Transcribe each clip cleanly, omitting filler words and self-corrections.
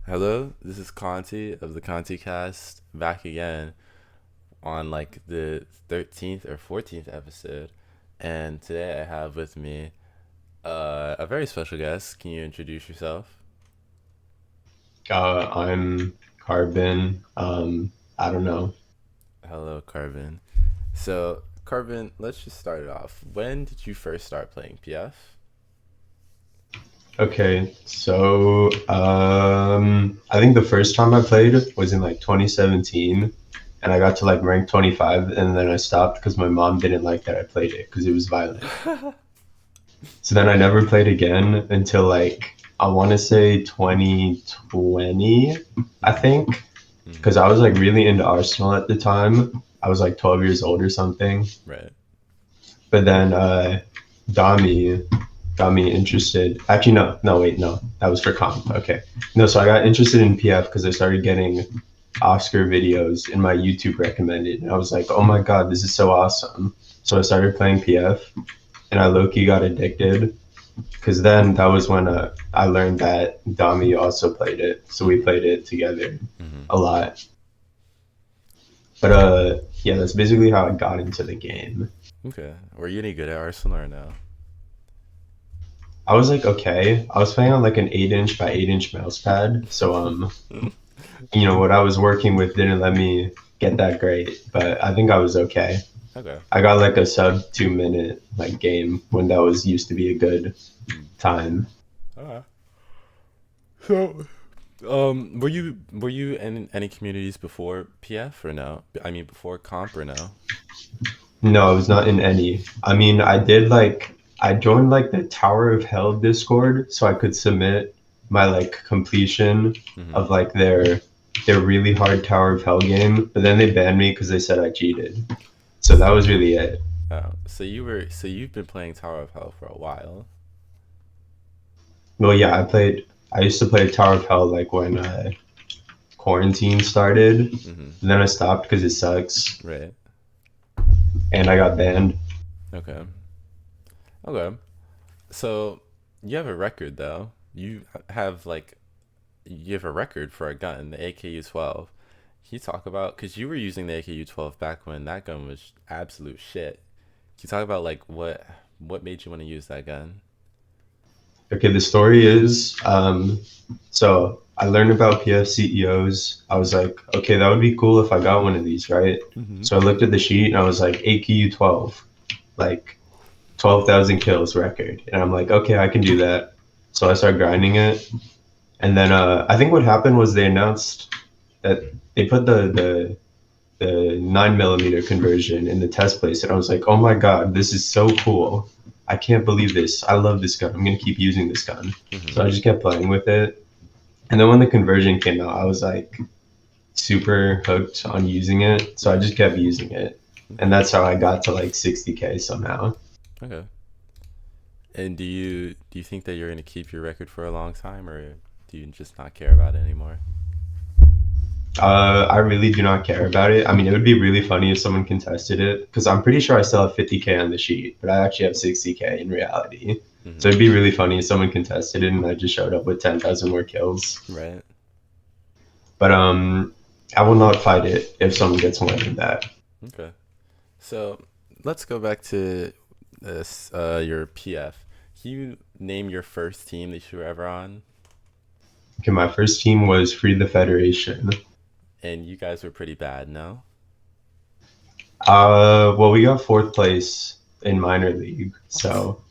Hello, this is Conti of the ContiCast back again on like the 13th or 14th episode. And today I have with me a very special guest. Can you introduce yourself? I'm Carbon. I don't know. Hello, Carbon. So, Carbon, let's just start it off. When did you first start playing PF? Okay, so I think the first time I played was in like 2017, and I got to like rank 25, and then I stopped because my mom didn't like that I played it because it was violent. So then I never played again until like I want to say 2020, I Mm-hmm. think, Mm-hmm. because I was like really into Arsenal at the time. I was like 12 years old or something. Right. But then Dami got me interested. Actually, no, no, wait, no, that was for comp. Okay, no, so I got interested in PF because I started getting Oscar videos in my YouTube recommended, and I was like, oh my god, this is so awesome. So I started playing PF, and I low key got addicted because then that was when I learned that Dami also played it, so we Mm-hmm. played it together Mm-hmm. a lot. But yeah, that's basically how I got into the game. Okay. Were you any good at Arsenal or no? I was like, okay. I was playing on like an 8 inch by 8 inch mouse pad. So, what I was working with didn't let me get that great, but I think I was okay. Okay. I got like a sub 2 minute like game when that was used to be a good Mm. time. Okay. So, were you in any communities before PF or no? I mean, before comp or no? No, I was not in any. I mean, I joined like the Tower of Hell Discord so I could submit my like completion Mm-hmm. of like their really hard Tower of Hell game, but then they banned me because they said I cheated. So that was really it. So you've been playing Tower of Hell for a while. Well, yeah, I used to play Tower of Hell like when quarantine started, Mm-hmm. and then I stopped because it sucks, Right. and I got banned. Okay. Okay. So you have a record though. You have a record for a gun, the AKU-12. Can you talk about because you were using the AKU-12 back when that gun was absolute shit. Can you talk about like what made you want to use that gun? Okay, the story is so I learned about PS CEOs. I was like, okay, that would be cool if I got one of these, right? Mm-hmm. So I looked at the sheet and I was like, AKU 12, like 12,000 kills record. And I'm like, okay, I can do that. So I started grinding it. And then I think what happened was they announced that they put the 9 millimeter conversion in the test place, and I was like, oh my god, this is so cool! I can't believe this. I love this gun. I'm gonna keep using this gun. Mm-hmm. So I just kept playing with it, and then when the conversion came out, I was like super hooked on using it. So I Right. just kept using it, and Okay. that's how I got to like 60K somehow. Okay. And do you think that you're gonna keep your record for a long time, or do you just not care about it anymore? I really do not care about it. I mean, it would be really funny if someone contested it because I'm pretty sure I still have 50K on the sheet, but I actually have 60K in reality. So Mm-hmm. it'd be really funny if someone contested it and I just showed up with 10,000 more kills. Right. But I will not fight it if someone gets more than that. Okay. So let's go back to this your PF. Can you name your first team that you were ever on? Okay, my first team was Free the Federation. And you guys were pretty bad, no? Well, we got fourth place in minor league, so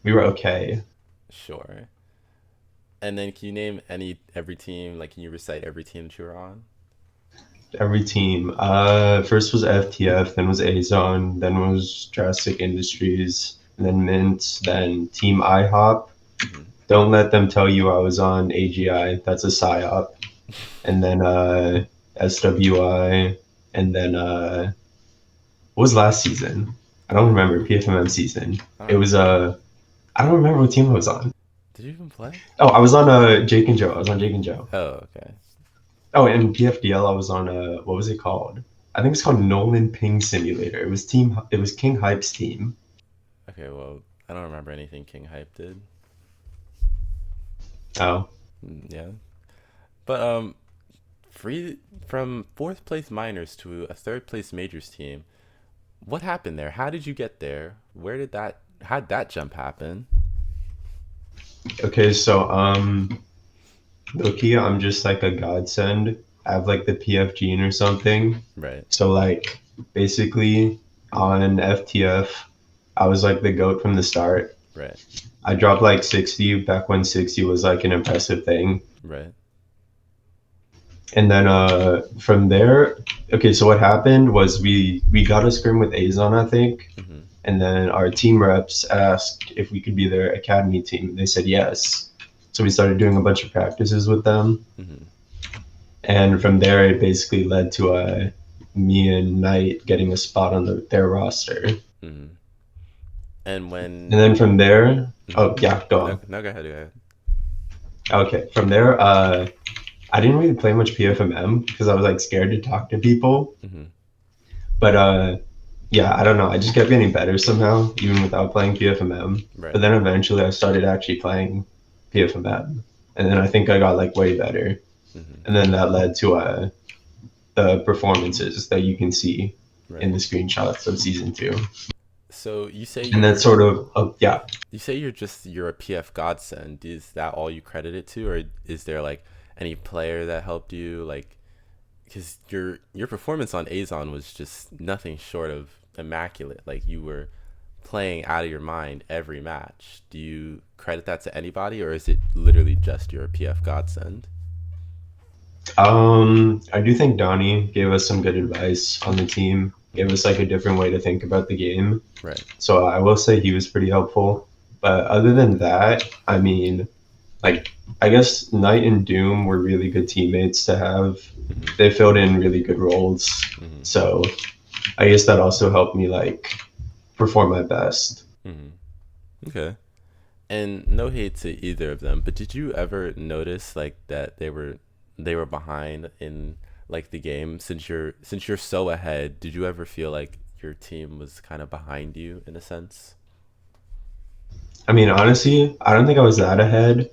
we were okay. Sure. And then can you name every team? Like, can you recite every team that you were on? Every team. First was FTF, then was AZON, then was Drastic Industries, then Mint, then Team IHOP. Mm-hmm. Don't let them tell you I was on AGI. That's a psyop. And then SWI, and then what was last season? I don't Uh, remember. PFMM season. I It don't was know. I don't remember what team I was on. Did you even play? Oh, I was on Jake and Joe. I was on Jake and Joe. Oh, okay. Oh, and PFDL, I was on what was it called? I think it's called Nolan Ping Simulator. It was team. It was King Hype's team. Okay, well, I don't remember anything King Hype did. Oh, Yeah. But free from fourth place minors to a third place majors team. What happened there? How did you get there? Where did that? How'd that jump happen? Okay, so Loki, I'm just like a godsend. I have like the PF gene or something. Right, So like basically on FTF, I was like the goat from the start. right, I dropped like 60 back when 60 was like an impressive thing. right. And then from there, okay, so what happened was we got a scrim with AzoN, I think. Mhm, And then our team reps asked if we could be their academy team. They said yes. So we started doing a bunch of practices with them. mhm, And from there, it basically led to me and Knight getting a spot on their roster. mhm. And And when? then from there, Mhm. oh, yeah, go No, on. no, go ahead, go ahead. Okay, from there, I didn't really play much PFMM because I was like scared to talk to people. Mhm. But yeah, I don't know. I just kept getting better somehow, even without playing PFMM. But Right. then eventually I started actually playing PFMM. And then I think I got like way better. Mhm. And then that led to the performances that you can see in Right. the screenshots of season two. So And that's sort of, yeah. you say you're a PF godsend. Is that all you credit it to, or is there like any player that helped you? Like, because your performance on AzoN was just nothing short of immaculate. Like you were playing out of your mind every match. Do you credit that to anybody, or is it literally just your PF godsend? I do think Donnie gave us some good advice on the team, gave Mm-hmm. us like a different way to think about the game. Right. So I will say he was pretty helpful. But other than that, I mean, like I guess Knight and Doom were really good teammates to have. Mm-hmm. They filled in really good roles. Mm-hmm. So I guess that also helped me like perform my best. Mm-hmm. Okay. And no hate to either of them, but did you ever notice like that they were behind in like the game since you're so ahead? Did you ever feel like your team was kind of behind you in a sense? I mean, honestly, I don't think I was that ahead.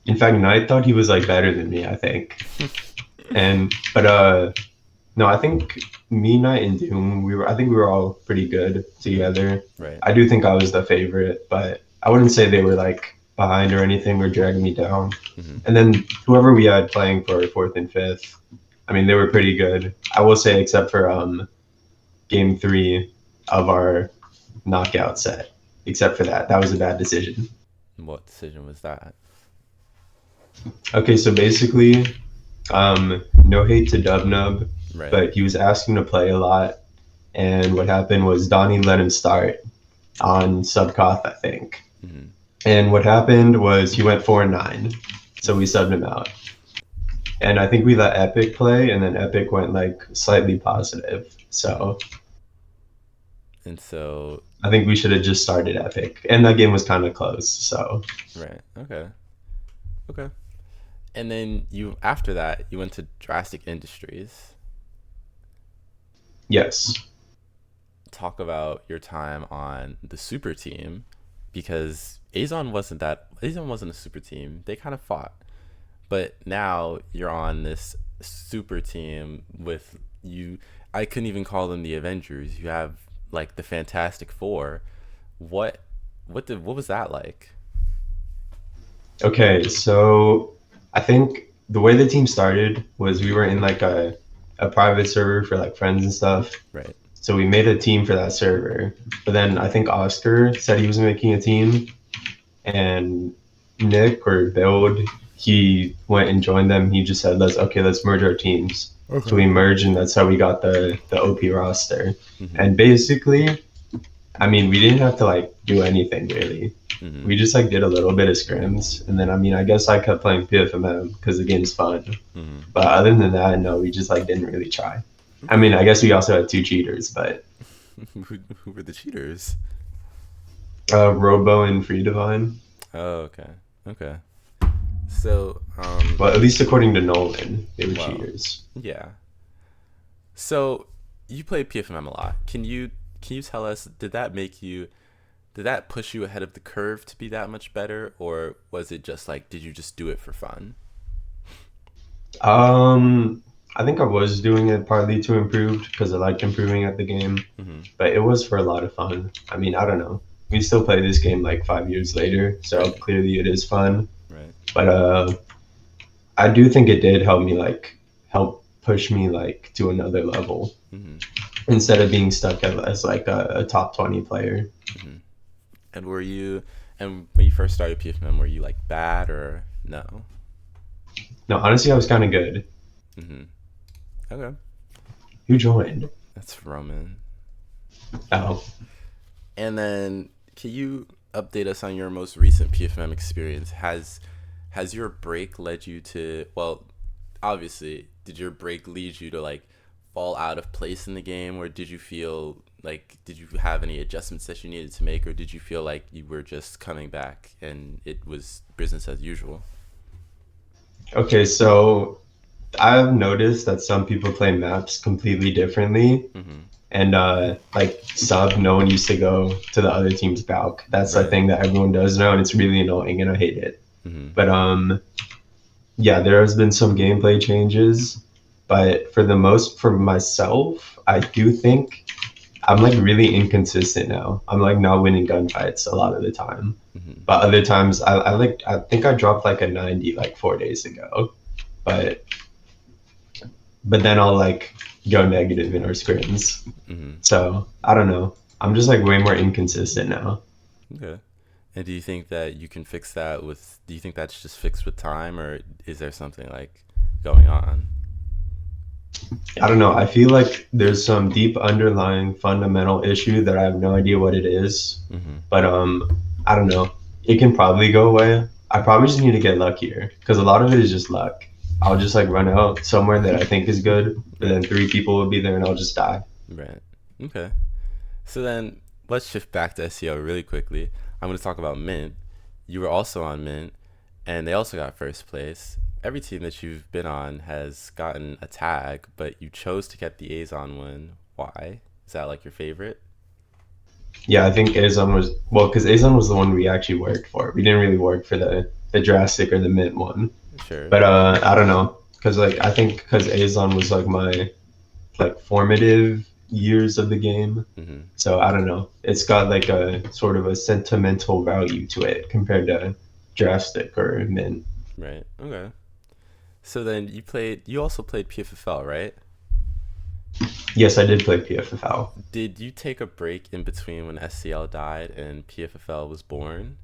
In fact, Knight thought he was like better than me, I think. And but no, I think me, Knight, and Doom, I think we were all pretty good Mm-hmm. together. Right. I do think I was the favorite, but I wouldn't say they were like behind or anything or dragging me down. Mm-hmm. And then whoever we had playing for fourth and fifth, I mean, they were pretty good. I will say, except for game three of our knockout set. Except for that, that was a bad decision. What decision was that? Okay, so basically, no hate to Dubnub, Right. but he was asking to play a lot. And what happened was Donnie let him start on Subcoth, I think. Mm-hmm. And what happened was he went 4-9. So we subbed him out. And I think we let Epic play, and then Epic went like slightly positive. Mm-hmm. So And so, I think we should have just started Epic. And that game was kind of close. So right. Okay. Okay. And then you after that you went to Drastic Industries. yes. Talk about your time on the super team because AzoN wasn't a super team. They kind of fought. But now you're on this super team with you. I couldn't even call them the Avengers. You have like the Fantastic Four. What what was that like? Okay, so I think the way the team started was we were in like a private server for like friends and stuff. Right. So we made a team for that server. But then I think Oscar said he was making a team, and Nick or Build, he went and joined them. He just said, let's merge our teams." So Okay. we merged, and that's how we got the OP roster. Mhm. And basically, I mean, we didn't have to like do anything really. Mhm. We just like did a little bit of scrims, and then I mean, I guess I kept playing PFMM because the game's fun. Mhm. But other than that, no, we just like didn't really try. I mean, Okay. I guess we also had two cheaters, but Who were the cheaters? Robo and Free Divine. Oh, okay. Okay. So, Well, at least according to Nolan, they were well, cheaters. yeah. So, you play PFMM a lot. Can you tell us did that push you ahead of the curve to be that much better, or was it just like did you just do it for fun? Um, I think I was doing it partly to improve because I liked improving at the game, Mm-hmm. but it was for a lot of fun. I mean, I don't know. We still play this game like 5 years later, so Right. clearly it is fun. Right. But I do think it did help me help push me like to another level Mm-hmm. instead of being stuck as like a top 20 player. Mm-hmm. And were you, and when you first started PFM, were you like bad or no? No, honestly, I was kind of good. Mm-hmm. Okay. Who joined? That's Roman. Oh, And then, can you update us on your most recent PFM experience? Has your break led you to, well, obviously, did your break lead you to like fall out of place in the game, or did you feel like did you have any adjustments that you needed to make, or did you feel like you were just coming back and it was business as usual? okay. So I've noticed that some people play maps completely differently. Mm-hmm. And like sub, no one used to go to the other team's balk. That's the Right. thing that everyone does now, and it's really annoying, and I hate it. Mm-hmm. But yeah, there has been some gameplay changes, but for myself, I do think I'm like really inconsistent now. I'm like not winning gunfights a lot of the time, Mm-hmm. but other times I think I dropped like a 90 like 4 days ago, but then I'll like go negative in our scrims. Mm-hmm. So I don't know. I'm just like way more inconsistent now. Okay. And do you think that you can fix that with? Do you think that's just fixed with time, or is there something like going on? I don't know. I feel like there's some deep underlying fundamental issue that I have no idea what it is. Mm-hmm. But I don't know. It can probably go away. I probably just need to get luckier because a lot of it is just luck. I'll just like run out somewhere that I think is good, but then Right. three people will be there and I'll just die. Right. Okay. So then let's shift back to SEO really quickly. I'm going to talk about Mint. You were also on Mint, and they also got first place. Every team that you've been on has gotten a tag, but you chose to get the AzoN one. Why? Is that like your favorite? Yeah, I think AzoN was well because AzoN was the one we actually worked for. We didn't really work for the drastic or the mint one. Sure. But I don't know because like I think because AzoN was like my like formative years of the game. Mm-hmm. So I don't know. It's got like a sort of a sentimental value to it compared to drastic or mint. Right. Okay. So then you also played PFFL, right? Yes, I did play PFFL. Did you take a break in between when SCL died and PFFL was born?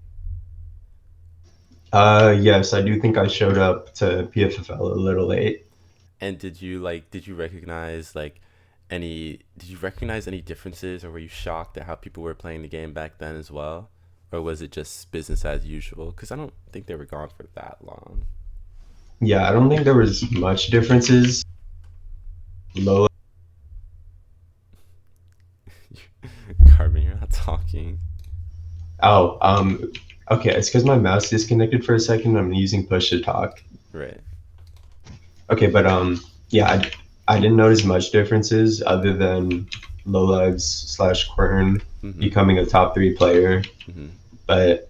Yes, I do think I showed up to PFFL a little late. And did you recognize like did you recognize any differences, or were you shocked at how people were playing the game back then as well? Or was it just business as usual? Because I don't think they were gone for that long. Yeah, I don't think there was much differences. Low. Carbon, you're not talking. Oh, okay. It's because my mouse disconnected for a second. I'm using push to talk. Right. Okay, but yeah, I didn't notice much differences other than low lives slash Quern Mm-hmm. becoming a top three player. Mm-hmm. But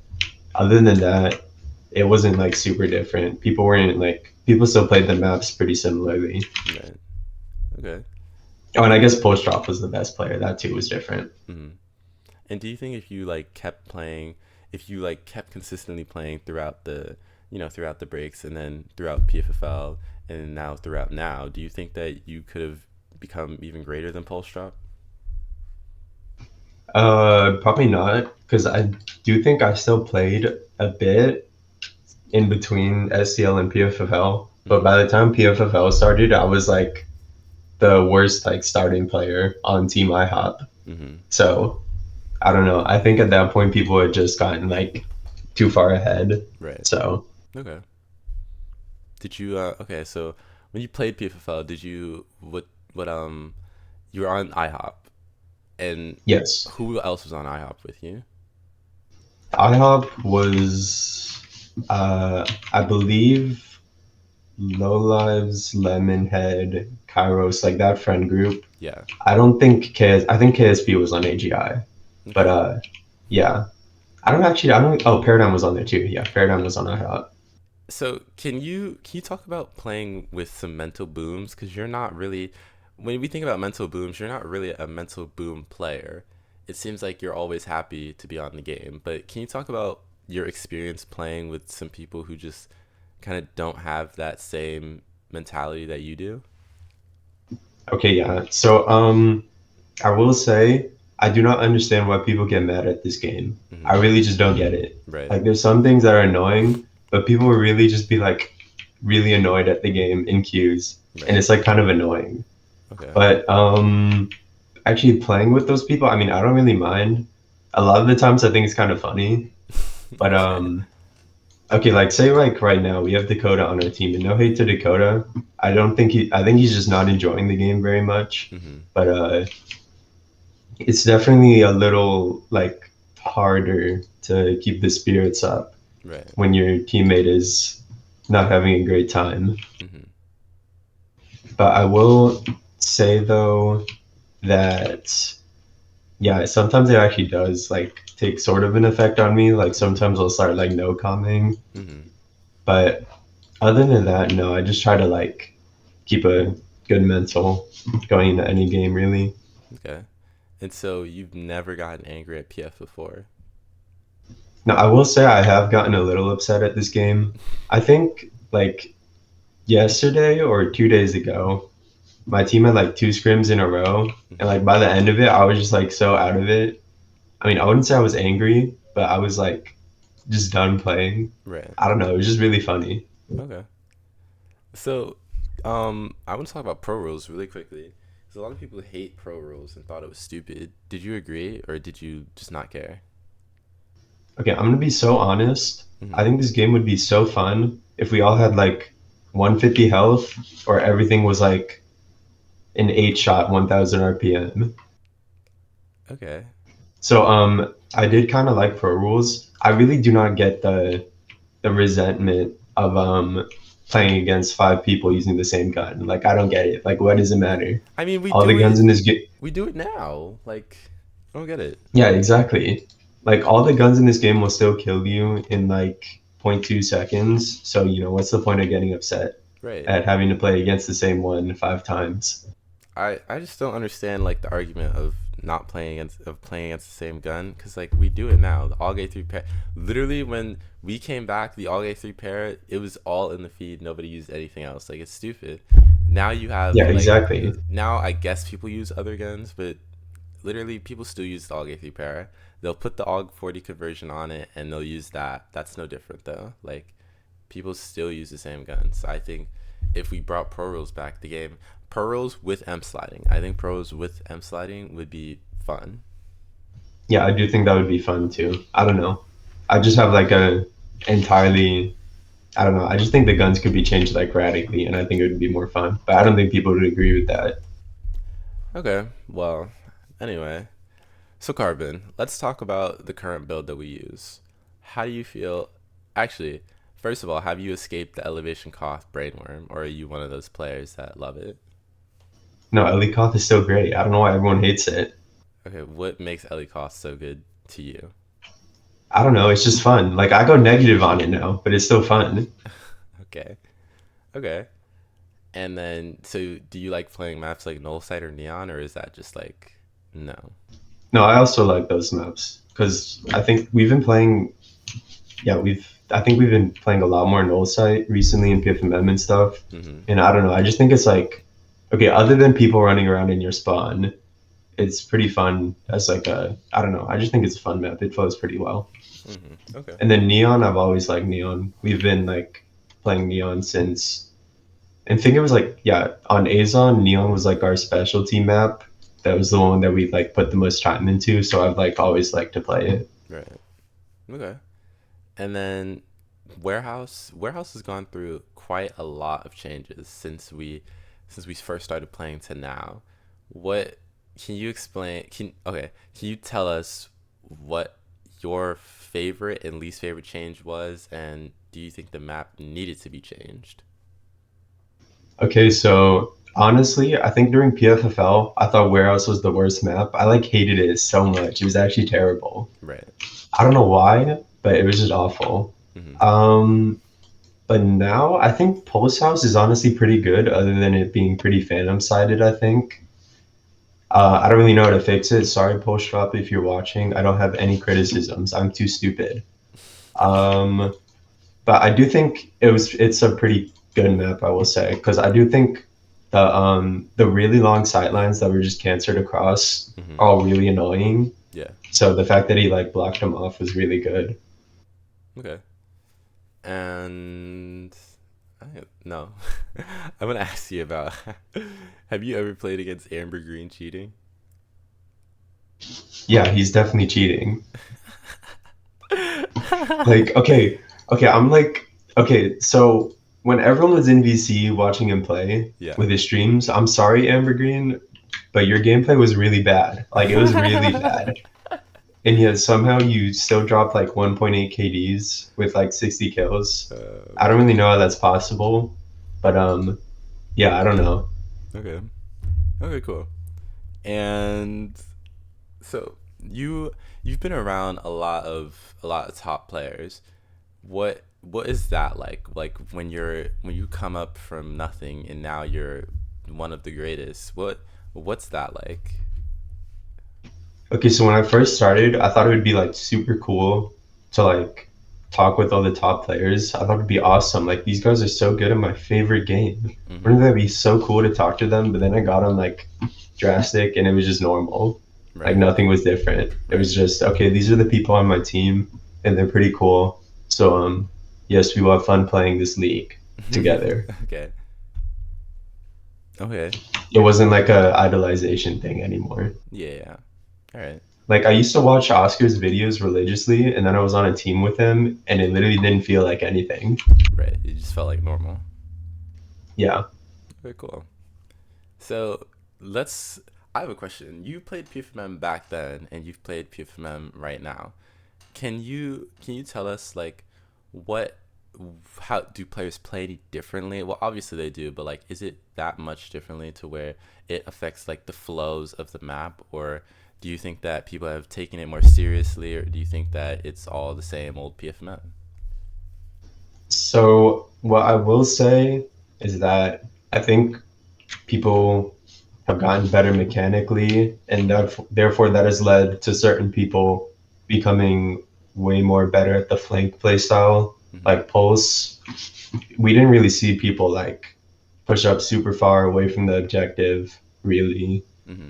other than that, it wasn't like super different. People still played the maps pretty similarly. Right. Okay. Oh, and I guess post drop was the best player. That too was different. Mm-hmm. And do you think if you like kept playing, if you like kept consistently playing throughout throughout the breaks and then throughout PFFL and now throughout now, do you think that you could have become even greater than Pulse Drop? Probably not because I do think I still played a bit in between SCL and PFFL. But Mm-hmm. by the time PFFL started, I was like the worst like starting player on Team IHOP. Mm-hmm. So I don't know. I think at that point people had just gotten like too far ahead. Right. So Okay. Did you okay, so when you played PFFL, did you what you were on IHOP, and yes, who else was on IHOP with you? IHOP was I believe Low Lives, Lemonhead, Kairos, like that friend group. Yeah. I don't think I think KSP was on AGI. But Okay. yeah. I don't oh Paradigm was on there too. Yeah, Paradigm was on IHOP. So can you talk about playing with some mental booms? Because you're not really, when we think about mental booms, you're not really a mental boom player. It seems like you're always happy to be on the game. But can you talk about your experience playing with some people who just kind of don't have that same mentality that you do? Okay, yeah. So I will say I do not understand why people get mad at this game. I Hmm. really just don't get it. Right. Like there's some things that are annoying, but people will really just be like really annoyed at the game in queues, and Right. it's like kind of annoying. Okay. But actually playing with those people, I mean, I don't really mind. A lot of the times I think it's kind of funny, but Okay. okay, like say like right now we have Dakota on our team, and no hate to Dakota. I think he's just not enjoying the game very much. Hmm. But it's definitely a little like harder to keep the spirits up Right. when your teammate is not having a great time. Hmm. But I will say though that yeah, sometimes it actually does like take sort of an effect on me. Like Hmm. sometimes I'll start like no commenting. Hmm. But other than that, no, I just try to like keep a good mental going into any game really. Okay. And so you've never gotten angry at PF before? Now I will say I have gotten a little upset at this game. I think like yesterday or 2 days ago, my team had like two scrims in a row, and Hmm. like by the end of it, I was just like so out of it. I mean, I wouldn't say I was angry, but I was like just done playing. Right. I don't know. It was just really funny. Okay. So, I want to talk about pro rules really quickly. Because a lot of people hate pro rules and thought it was stupid. Did you agree, or did you just not care? Okay, I'm gonna be so honest. I Hmm. think this game would be so fun if we all had like 150 health, or everything was like an eight shot 1000 RPM. Okay. So I did kind of like pro rules. I really do not get the resentment of playing against five people using the same gun. Like I don't get it. Like what does it matter? I mean, we All do the guns it. in this game. We do it now. Like, I don't get it. Yeah, exactly. Like all the guns in this game will still kill you in like zero point 0.2 seconds. So, you know, what's the point of getting upset Right. at having to play against the same one five times? I just don't understand like the argument of not playing against the same gun because like we do it now. The all gay three pair. Literally, when we came back, the all gay three pair, it was all in the feed. Nobody used anything else. Like it's stupid. Now you have Yeah, like exactly. now I guess people use other guns, but literally people still use the AUG 3 pair. They'll put the AUG 40 conversion on it and they'll use that. That's no different though. Like people still use the same guns. I think if we brought pro rules back, the game pro rules with M sliding, I think pros with M sliding would be fun. Yeah, I do think that would be fun too. I don't know. I just have like a entirely I don't know. I just think the guns could be changed like radically, and I think it would be more fun. But I don't think people would agree with that. Okay, well, anyway, so Carbon, let's talk about the current build that we use. How do you feel? Actually, first of all, have you escaped the elevation cost brainworm, or are you one of those players that love it? No, Ellie Koth is still great. I don't know why everyone hates it. Okay, what makes Ellie Cost so good to you? I don't know. It's just fun. Like I go negative on it now, but it's still fun. Okay, okay. And then, so do you like playing maps like Null Site or Neon, or is that just like no? No, I also like those maps because I think we've been playing. Yeah, I think we've been playing a lot more Null Site recently in PFMM and stuff. Mm-hmm. And I don't know. I just think it's like okay. Other than people running around in your spawn, it's pretty fun as like a I don't know. I just think it's a fun map. It flows pretty well. Mm-hmm. Okay. And then Neon, I've always liked Neon. We've been like playing Neon since I think it was like yeah on AzoN. Neon was like our specialty map. That was the one that we like put the most time into. So I've like always liked to play it. Right. Okay. And then Warehouse has gone through quite a lot of changes since we first started playing to now. What can you explain? Can you tell us what your favorite and least favorite change was, and do you think the map needed to be changed? Okay, so honestly, I think during PFFL, I thought Warehouse was the worst map. I like hated it so much. It was actually terrible. Right. I don't know why, but it was just awful. Mm-hmm. Um, But now I think Pulse House is honestly pretty good, other than it being pretty Phantom sided. I think. I don't really know how to fix it. Sorry, Pulse Shop, if you're watching. I don't have any criticisms. I'm too stupid. Um, but I do think it's a pretty good map, I will say, because I do think the really long sightlines that were just cancered across Hmm. are all really annoying. Yeah. So the fact that he like blocked them off was really good. Okay. And no, I'm gonna ask you about. Have you ever played against Amber Green cheating? Yeah, he's definitely cheating. Like, okay, I'm like, okay, so when everyone was in VC watching him play Yeah. with his streams, I'm sorry, Amber Green, but your gameplay was really bad. Like, it was really bad. And yet somehow you still dropped like 1.8 KDs with like 60 kills. I don't really Man. know how that's possible, but yeah, I don't know. Okay. Okay. Cool. And so you've been around a lot of top players. What is that like? Like when you come up from nothing and now you're one of the greatest. What's that like? Okay, so when I first started, I thought it would be like super cool to like talk with all the top players. I thought it'd be awesome. Like these guys are so good at my favorite game. Mm-hmm. Wouldn't that be so cool to talk to them? But then I got on like drastic and it was just normal. Like Right. nothing was different. It Right. was just okay, these are the people on my team and they're pretty cool. So yes, we will have fun playing this league together. Okay. Okay. It wasn't like a idolization thing anymore. Yeah. Yeah. All right. Like I used to watch Oscar's videos religiously, and then I was on a team with him, and it literally didn't feel like anything. Right. It just felt like normal. Yeah. Very cool. So let's. I have a question. You played PFMM back then, and you've played PFMM right now. Can you tell us like what how do players play any differently? Well, obviously they do, but like, is it that much differently to where it affects like the flows of the map, or do you think that people have taken it more seriously, or do you think that it's all the same old PFMM? So what I will say is that I think people have gotten better mechanically, and Mm-hmm. therefore that has led to certain people becoming way more better at the flank play style, Mm-hmm. like Pulse. We didn't really see people like push up super far away from the objective, really. Mm-hmm.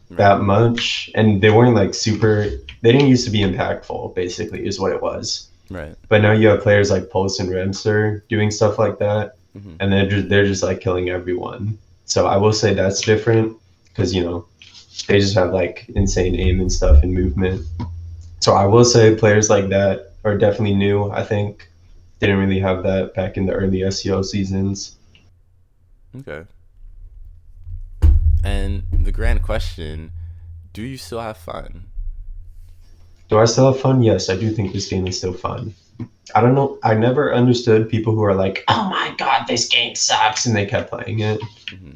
Right. That much, and they weren't like super. They didn't used to be impactful. Basically, is what it was. Right. But now you have players like Pulse and Remster doing stuff like that, Mm-hmm. and they're just like killing everyone. So I will say that's different because they just have like insane aim and stuff and movement. So I will say players like that are definitely new. I think didn't really have that back in the early SEO seasons. Okay. And the grand question: do you still have fun? Do I still have fun? Yes, I do think this game is still fun. I don't know. I never understood people who are like, "Oh my god, this game sucks," and they kept playing it, Mm-hmm.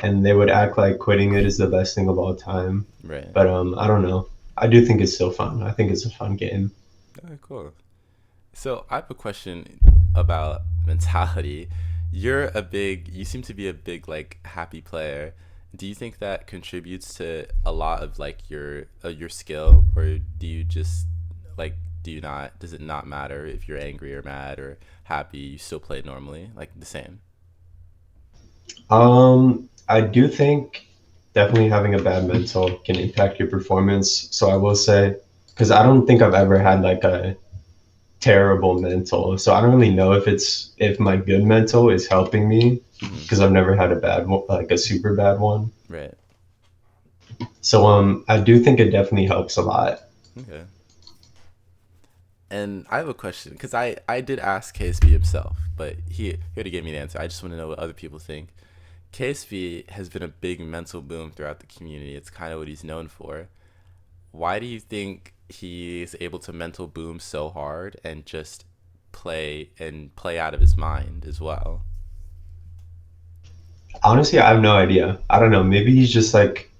and they would act like quitting it is the best thing of all time. Right. But I don't know. I do think it's still fun. I think it's a fun game. Okay. Cool. So I have a question about mentality. You seem to be a big like happy player. Do you think that contributes to a lot of like your skill, or do you just like do you not? Does it not matter if you're angry or mad or happy? You still play normally, like the same. I do think definitely having a bad mental can impact your performance. So I will say, because I don't think I've ever had like a terrible mental. So I don't really know if my good mental is helping me Mm-hmm. because I've never had a bad one, like a super bad one. Right. So I do think it definitely helps a lot. Okay. And I have a question because I did ask KSP himself, but he already gave me the answer. I just want to know what other people think. KSV has been a big mental boom throughout the community. It's kind of what he's known for. Why do you think he's able to mental boom so hard and just play out of his mind as well? Honestly, I have no idea. I don't know. Maybe he's just like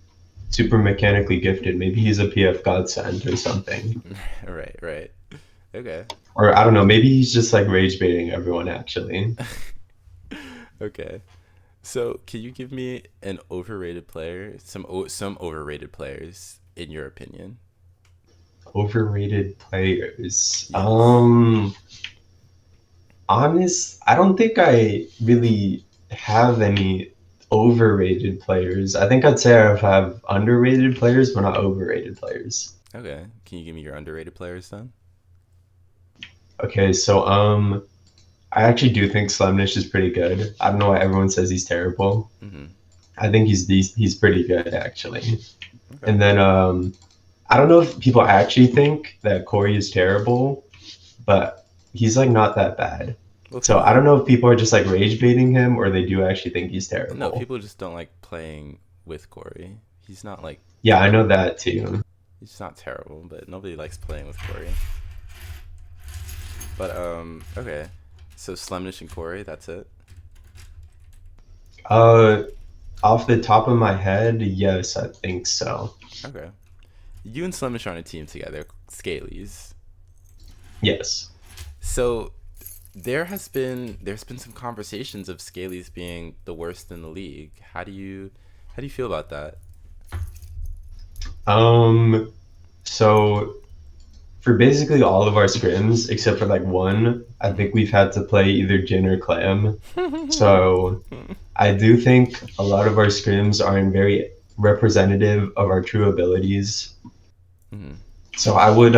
super mechanically gifted. Maybe he's a PF godsend or something. Right, right. Okay. Or I don't know, maybe he's just like rage baiting everyone actually. Okay. So, can you give me an overrated player? Some overrated players in your opinion? Overrated players. Yes. I don't think I really have any overrated players. I think I'd say I have underrated players, but not overrated players. Okay. Can you give me your underrated players then? Okay, so I actually do think Slemnish is pretty good. I don't know why everyone says he's terrible. Mm-hmm. I think he's pretty good actually. Okay. And then I don't know if people actually think that Corey is terrible, but he's like not that bad. Well, So I people don't know if people are just like rage baiting him or they do actually think he's no, terrible. people just don't like playing with Corey. He's not like Yeah, I know terrible. that too. He's not terrible, but nobody likes playing with Corey. But okay. So Slemnish and Corey, that's it. Uh, Off the top of my head, yes, I think so. Okay. You and Slemnish are on a team together, Scalies. Yes. So there's been some conversations of Scalies being the worst in the league. How do you feel about that? Um, so for basically all of our scrims, except for like one, I think we've had to play either Jin or Clam. Mm-hmm. So I do think a lot of our scrims aren't very representative of our true abilities. Mm-hmm. So I would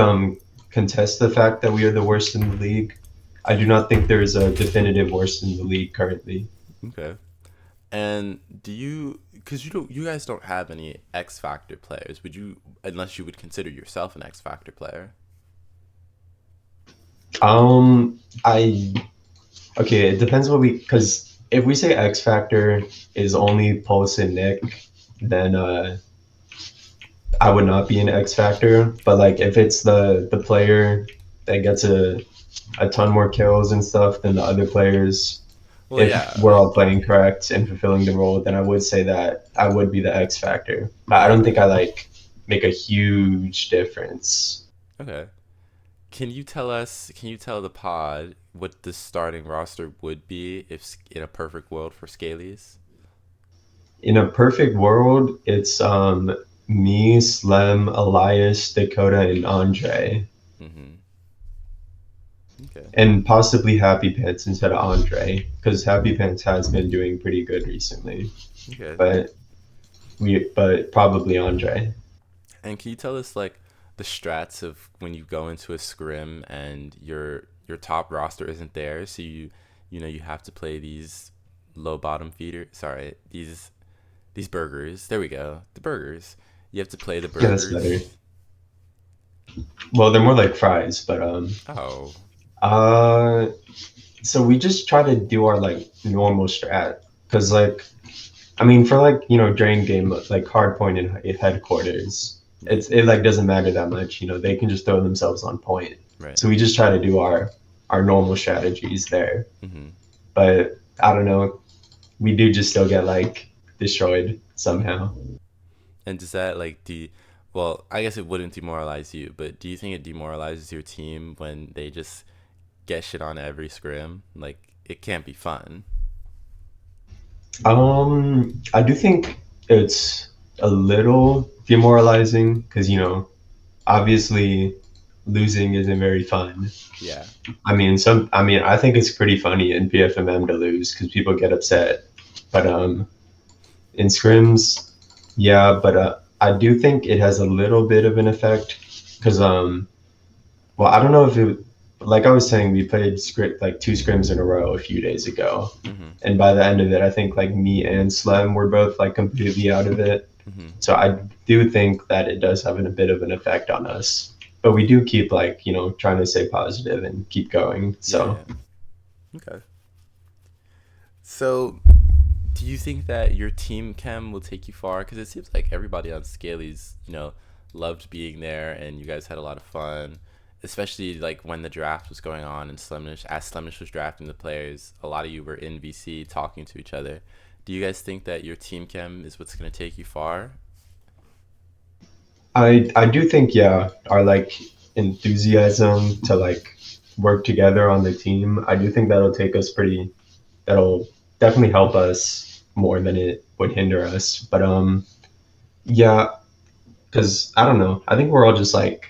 contest the fact that we are the worst in the league. I do not think there is a definitive worst in the league currently. Okay. And do you, because you guys don't have any X Factor players, would you, unless you would consider yourself an X Factor player? I Okay. It depends what we because if we say X Factor is only Pulse and Nick, then I would not be an X Factor. But like if it's the player that gets a ton more kills and stuff than the other players, Well, if yeah, we're like all playing correct and fulfilling the role, then I would say that I would be the X Factor. But I yeah, don't think I okay, like make a huge difference. okay. Can you tell the pod what the starting roster would be if in a perfect world for Scalies? In a perfect world, it's me, Slem, Elias, Dakota, and Andre, Mm-hmm. Okay. and possibly Happy Pants instead of Andre, because Happy Pants has been doing pretty good recently. Okay. But but probably Andre. And can you tell us like the strats of when you go into a scrim and your top roster isn't there, so you know you have to play these low bottom feeder. Sorry, these burgers. There we go. The burgers. You have to play the Yeah, that's better. burgers. Well, they're more like fries, but Oh. uh, so we just try to do our like normal strat, because like I mean for like drain game like hardpoint and headquarters, Right. it like doesn't matter that much. They can just throw themselves on point. Right. So we just try to do our normal strategies there. Mm-hmm. But I don't know, we do just still get like destroyed Mm-hmm. somehow. And does that like well, I guess it wouldn't demoralize you, but do you think it demoralizes your team when they just get shit on every scrim? Like it can't be fun. I do think it's a little demoralizing because obviously losing isn't very fun. Yeah. I mean, I think it's pretty funny in PFMM to lose because people get upset. But in scrims, yeah. But I do think it has a little bit of an effect because well, I don't know if it, like I was saying, we played script like two scrims in a row a few days ago, Mm-hmm. and by the end of it, I think like me and Slem were both like completely out of it. Mm-hmm. So I do think that it does have a bit of an effect on us. But we do keep like trying to stay positive and keep going. Yeah, So yeah. Okay. So, do you think that your team chem will take you far? Because it seems like everybody on Scaly's, loved being there, and you guys had a lot of fun. Especially like when the draft was going on, and Slemnish, as Slemnish was drafting the players, a lot of you were in VC talking to each other. Do you guys think that your team chem is what's going to take you far? I do think, yeah, our like enthusiasm to like work together on the team, I do think that'll definitely help us more than it would hinder us. But yeah, because I don't know. I think we're all just like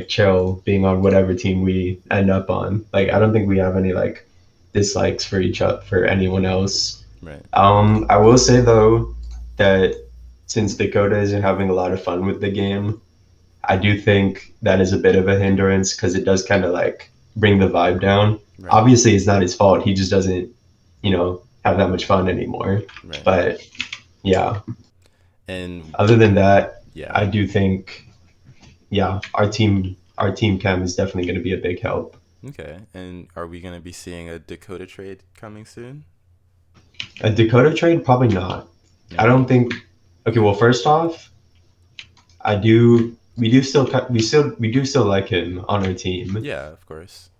chill being on whatever team we end up on. Like I Mm-hmm. don't think we have any like dislikes for each other for anyone else. Right. I will say though that since Dakota isn't having a lot of fun with the game, I do think that is a bit of a hindrance because it does kind of like bring the vibe down. Right. Obviously, it's not his fault. He just doesn't, have that much fun anymore. Right. But yeah, And other than that, yeah. I do think, yeah, our team chem is definitely going to be a big help. Okay. And are we gonna be seeing a Dakota trade coming soon? A Dakota trade, probably not. I Okay. don't think. Okay, well, first off, I do. We do still like him on our team. Yeah, of course.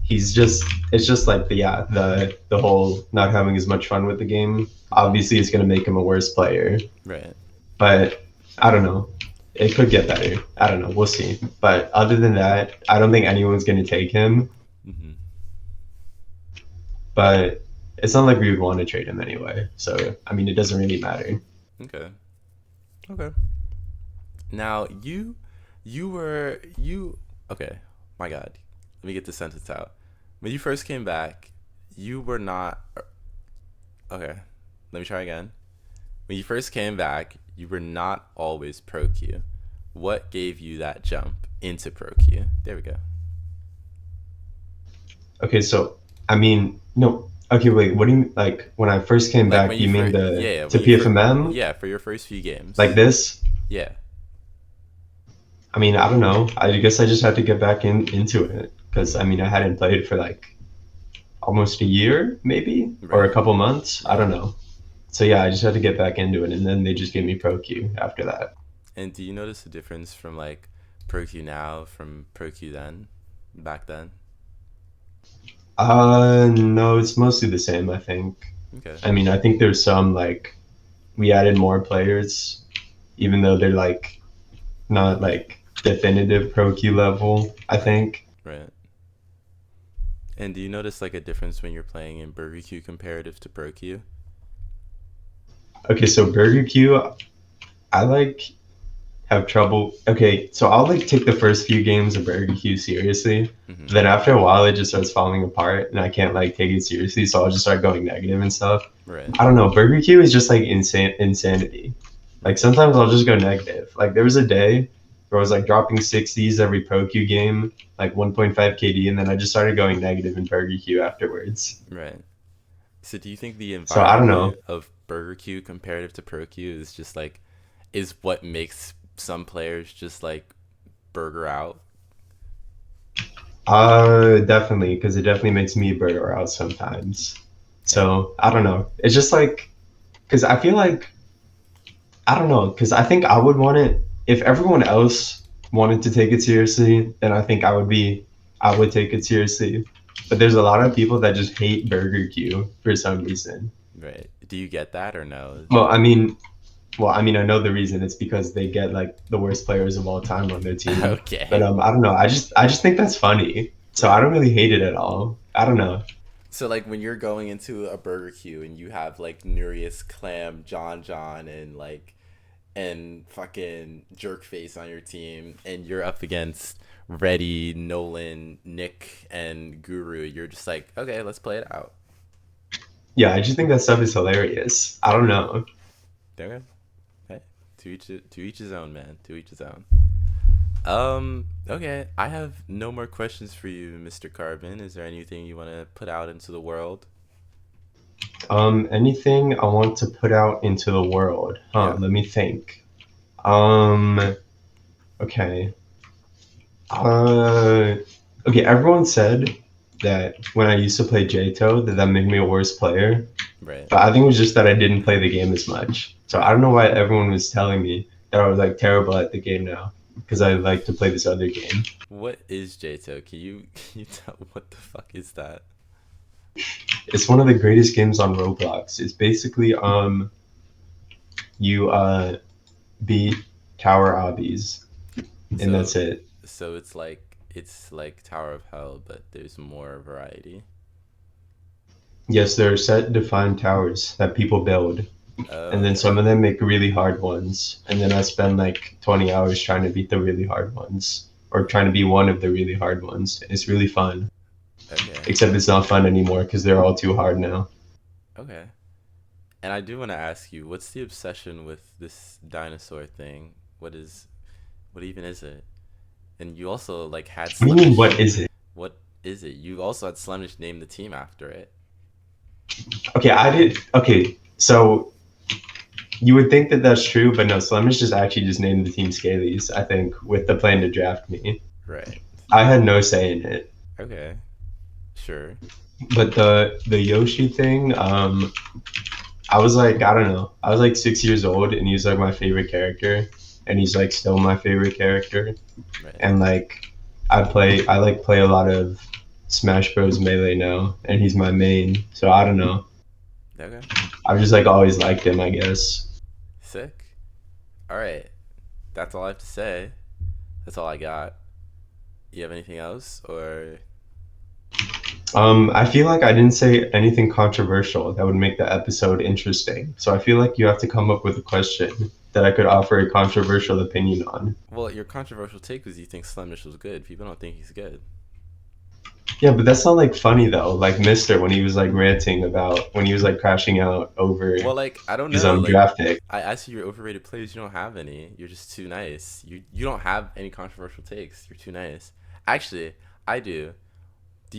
It's just like the whole not having as much fun with the game. Mm-hmm. Obviously, it's going to make him a worse player, Right. but I don't know. It could get better. I don't know. We'll see. But other than that, I don't think anyone's going to take him. Mm-hmm. But it's not like we would want to trade him anyway. So I mean, it doesn't really matter. Okay. Okay. Now you okay. My God. Let me get this sentence out. When you first came back, you were not okay. Let me try again. When you first came back, you were not always pro Q. What gave you that jump into pro Q? There we go. Okay, so I mean, no. Okay, wait. What do you like? When I first came Like back, when you you mean first, the yeah, to when you first, PFMM yeah, for your first few like games, this? yeah. I mean, I don't know. I guess I just had to get back into it because I mean, I hadn't played for like almost a year, maybe, or a Right. couple months. I Yeah. don't know. So yeah, I just had to get back into it, and then they just gave me Pro Q after that. And do you notice the difference from like pro Q now from pro Q then, back then? No, it's mostly the same. I think. Okay. I mean, I think there's some like we added more players, even though they're like not like definitive Pro Q level. I Right. think. Right. And do you notice like a difference when you're playing in Burger Q comparative to Pro Q? Okay, so Burger Q, I like have trouble. Okay, so I'll like take the first few games of Burger Q seriously. Mm-hmm. Then after a while, it just starts falling apart, and I can't like take it seriously. So I'll just start going negative and stuff. Right. I don't know. Burger Q is just like insanity. Like Right. sometimes I'll just go negative. Like there was a day where I was like dropping 60s every Pro Q game, like 1.5 KD, and then I just started going negative in Burger Q afterwards. Right. So do you think the So I don't know. environment of Burger Q comparative to Pro Q is just like is what makes some players just like burger out? Definitely, because it definitely makes me burger out sometimes. And So I don't know. It's just like because I feel like I don't know because I think I would want it if everyone else wanted to take it seriously, then I think I would take it seriously. But there's a lot of people that just hate Burger Q for some reason. right. Do you get that or no? Well, I mean, I know the reason. It's because they get like the worst players of all time on their team. But Okay. I don't know. I just think that's funny. So I Right. don't really hate it at all. I don't know. So like when you're going into a Burger Q and you have like Nurius, Clam, John, and like and fucking Jerkface on your team, and you're up against Reddy, Nolan, Nick, and Guru, you're just like, okay, let's play it out. Yeah, I just think that stuff is hilarious. I don't Okay. know. Okay. Hey, to each his own, man. To each his own. Okay. I have no more questions for you, Mr. Carbon. Is there anything you want to put out into the world? Anything I want to put out into the world? Huh, Yeah. let me think. Um, okay. Uh, okay, everyone said that when I used to play JTO that made me a worse player, Right. but I think it was just that I didn't play the game as much. So I Right. don't know why everyone was telling me that I was like terrible at the game now because I like to play this other game. What is JTO? Can you tell what the fuck is that? It's one of the greatest games on Roblox. It's basically you beat tower obbies and So that's it. so it's like it's like Tower of Hell, but there's more variety. Yes, there are set defined towers that people build, Oh, and then okay. some of them make really hard ones, and then I spend like 20 hours trying to beat the really hard ones, or trying to be one of the really hard ones. It's really fun, Okay. except it's not fun anymore because they're all too hard now. Okay. And I do want to ask you, what's the obsession with this dinosaur thing? What even is it? And you also like had What do you mean, Slemish. what is it? What is it? You also had Slemish name the team after it. Okay, I did. Okay, so you would think that that's true, but no, Slemish just actually just named the team Scalies, I think, with the plan to draft me. Right. I had no say in it. Okay. Sure. But the Yoshi thing, I was like, I don't know. I was like 6 years old and he's like my favorite character. And he's like still my favorite character. Right. And like I like play a lot of Smash Bros. Melee now and he's my main. So I don't know. Okay. I've just like always liked him, I guess. Sick. All right. That's all I have to say. That's all I got. You have anything else, or I feel like I didn't say anything controversial that would make the episode interesting. So I feel like you have to come up with a question that I could offer a controversial opinion on. well, your controversial take was you think Slemish was good. People don't think he's good. Yeah, but that's not like funny though. Like Mister when he was like ranting about when he was like crashing out over Well, like I don't his know. Like draft pick. I asked you your overrated players. You don't have any. You're just too nice. You don't have any controversial takes. You're too nice. Actually, I do. Do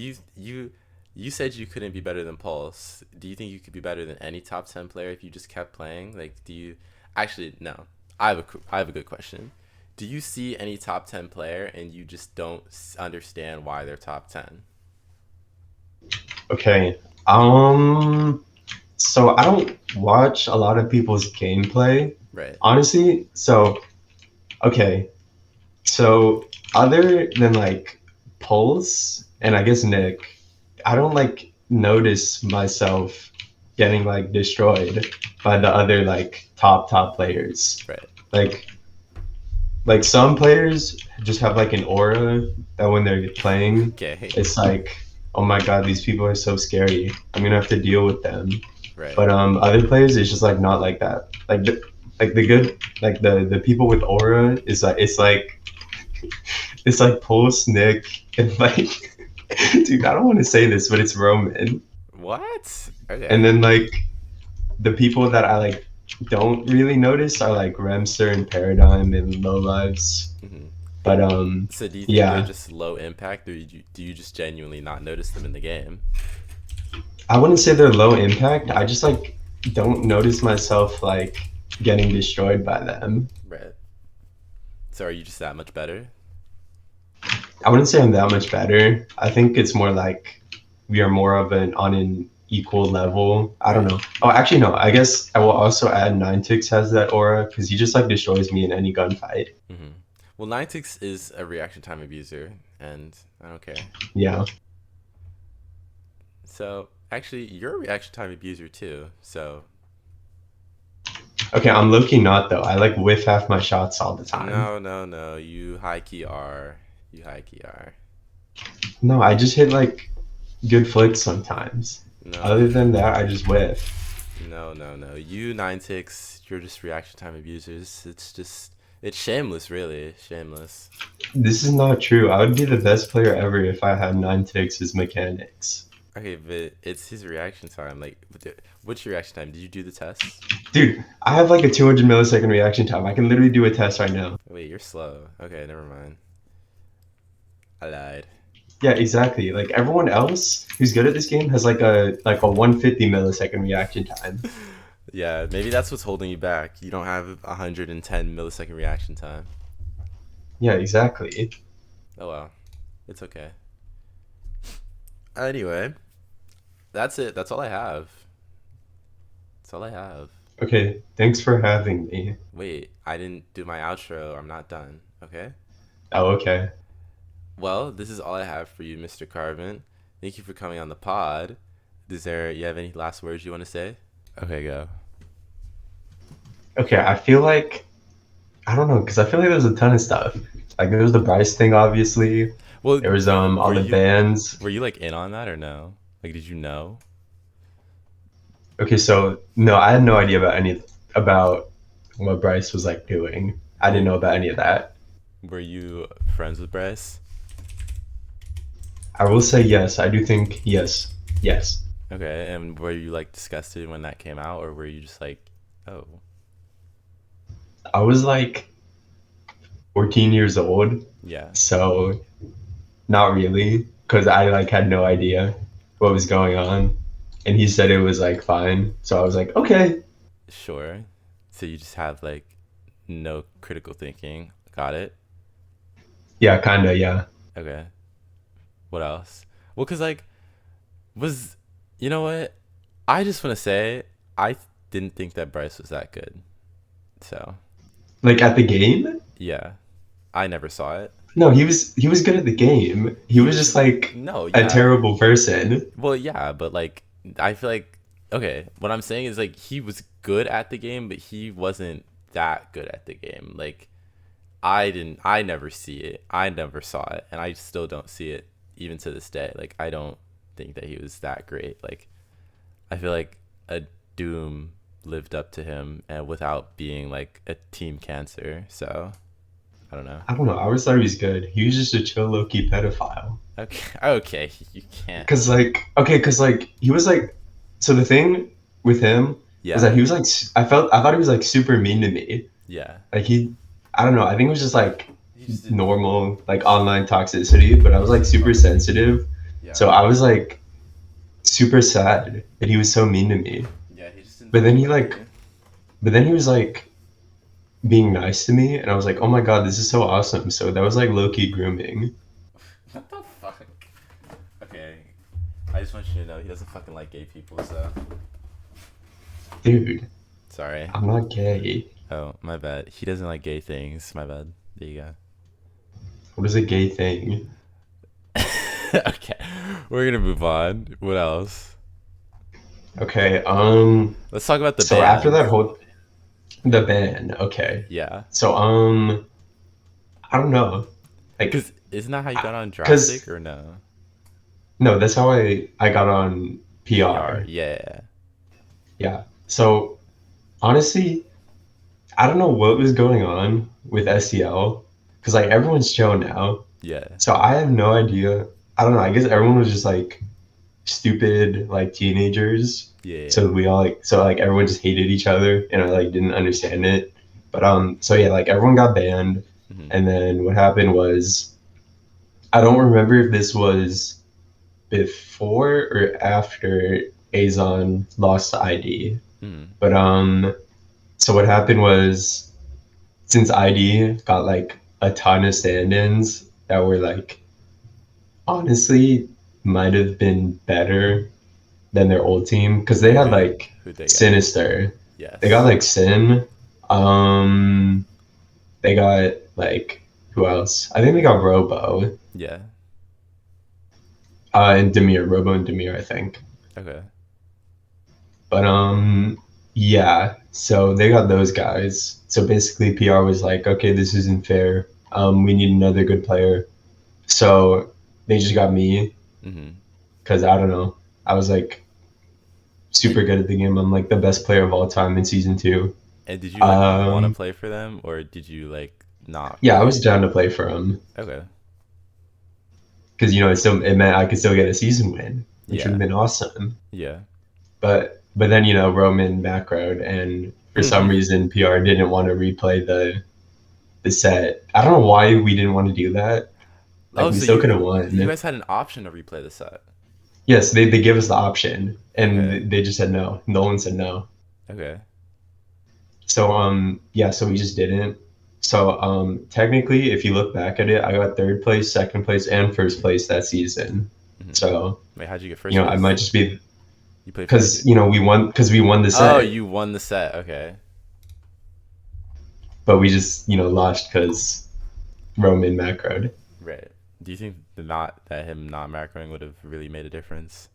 you said you couldn't be better than Pulse. Do you think you could be better than any top 10 player if you just kept playing? Like, do you actually no? I have a good question. Do you see any top 10 player and you just don't understand why they're top 10? Okay. So I don't watch a lot of people's gameplay, Right. honestly. So okay. So other than like Pulse and I guess Nick, I don't like notice myself getting like destroyed by the other like top players. Right. Like like some players just have like an aura that when they're playing, Okay. it's like, oh my god, these people are so scary. I'm gonna have to deal with them. Right. But other players, it's just like not like that. Like the good like the people with aura is like it's like Pulse, Nick, and like dude, I don't want to say this, but it's Roman. What? And Okay. then like the people that I like don't really notice are like Remster and Paradigm and Low Lives. hmm But So do you think they're yeah, just low impact, or do you just genuinely not notice them in the game? I wouldn't say they're low impact. I just like don't notice myself like getting destroyed by them. Right. So are you just that much better? I wouldn't say I'm that much better. I think it's more like we are more of an on an equal level. I don't Right. know. Oh, actually no. I guess I will also add Ninetix has that aura because he just like destroys me in any gunfight. hmm Well, Ninetix is a reaction time abuser, and I don't care. Yeah. So actually, you're a reaction time abuser too. So Okay, I'm low-key not though. I like whiff half my shots all the time. no, no, no. You high key are. You high key are. No, I just hit like good flicks sometimes. No, Other than that, I just whiff. no, no, no. You Ninetix, you're just reaction time abusers. It's shameless, really shameless. This is not true. I would be the best player ever if I had Ninetix's mechanics. Okay, but it's his reaction time. Like, what's your reaction time? Did you do the test? Dude, I have like a 200 millisecond reaction time. I can literally do a test right now. Wait, you're slow. Okay, never mind. I lied. Yeah, exactly. Like everyone else who's good at this game has like a 150 millisecond reaction time. Yeah, maybe that's what's holding you back. You don't have 110 millisecond reaction time. Yeah, exactly. Oh well, it's okay. Anyway, that's it. That's all I have. That's all I have. Okay, thanks for having me. Wait, I didn't do my outro. I'm not done. Okay. Oh, okay. Well, this is all I have for you, Mr. Carvin. Thank you for coming on the pod. Is there you have any last words you want to say? Okay, go. Okay, I feel like I don't know because I feel like there's a ton of stuff. Like there was the Bryce thing, obviously. Well, There was were all the you bands. were you like in on that or no? Like, did you know? Okay, so no, I had no idea about what Bryce was like doing. I didn't Well, know about any of that. were you friends with Bryce? I will say yes. I do think yes, yes. Okay, and were you like disgusted when that came out, or were you just like, oh, I was like 14 years old, yeah, so not really, because I like had no idea what was going on, and he said it was like fine. So I was like, okay, sure. So you just have like no critical thinking. Got it. yeah, kinda, yeah. Okay. What else? Well, cause like was you know what? I just want to say I didn't think that Bryce was that good. So Like at the game, yeah, I never saw it. no, he was good at the game. He He was was just like no, a yeah. terrible person. Well, yeah, but like I feel like okay, what I'm saying is like he was good at the game, but he wasn't that good at the game. Like I never see it. I never saw it, and I still don't see it even to this day. Like I don't think that he was that great. Like I feel like a Doom lived up to him and without being like a team cancer. So I don't know. I don't know. I always thought he was good. He was just a chill, low key pedophile. Okay, okay, you can't. Cause like, okay, cause like he was like, so the thing with him was that Yeah, he was like, I thought he was like super mean to me. yeah. Like I don't know. I think it was just like He just didn't. normal like online toxicity, but I was like super sensitive, Yeah, so I was like super sad that he was so mean to me. yeah. He just didn't But then fuck he with like, you. but then he was like being nice to me, and I was like, oh my god, this is so awesome. So that was like low key grooming, What the fuck? Okay, I just want you to know he doesn't fucking like gay people. So dude. sorry. I'm not gay. Oh, my bad. He doesn't like gay things. My bad. There you What is a gay thing? go. Okay, we're gonna move on. What else? Okay, Let's talk about the so after band. that whole the ban, okay. Yeah, So I don't know. Like because isn't that how you got on Drastic cuz or no? no, that's how I got on PR. PR. Yeah, Yeah. So honestly, I don't know what was going on with SEL cuz like everyone's chill now. yeah, So I have no idea. I don't know. I guess everyone was just like stupid like teenagers. yeah. So we all like so like everyone just hated each other and I like didn't understand it. But so yeah, like everyone got banned Mm-hmm. and then what happened was I don't remember if this was before or after AzoN lost the ID. Mm-hmm. But so what happened was since ID got like a ton of stand-ins that were like honestly might have been better than their old team because they had like Who they got? Sinister. They got Yes. like Sin. Um, they got like who else? I think they got Robo. Yeah. And Demir, Robo and Demir, I think. Okay. But yeah. So they got those guys. So basically, PR was like, okay, this isn't fair. We need another good player. So they just got me Mm-hmm. because I don't know. I was like And super good at the game. I'm like the best player of all time in season two. and did you like want to Um, play for them or did you like not yeah, I really? was down to play for him Okay. because it meant I could still get a season win, which would have Yeah. been awesome. Yeah. But then Roman macroed, and for some reason PR didn't want to replay the set. I don't know why we didn't want to do that. Like Oh, we so still could have you won. guys had an option to replay the set. Yes, they give us the option, Okay. and they just said no. Nolan said no. Okay. So yeah, so we just didn't. So technically, if you look back at it, I got third place, second place, and first place that season. Mm-hmm. So Wait, how'd you get first I might place? just be You played for like because we won the oh, set, you won the set. Okay. but we just lost because Roman macroed. Right. Do you think that him not macroing would have really made a difference?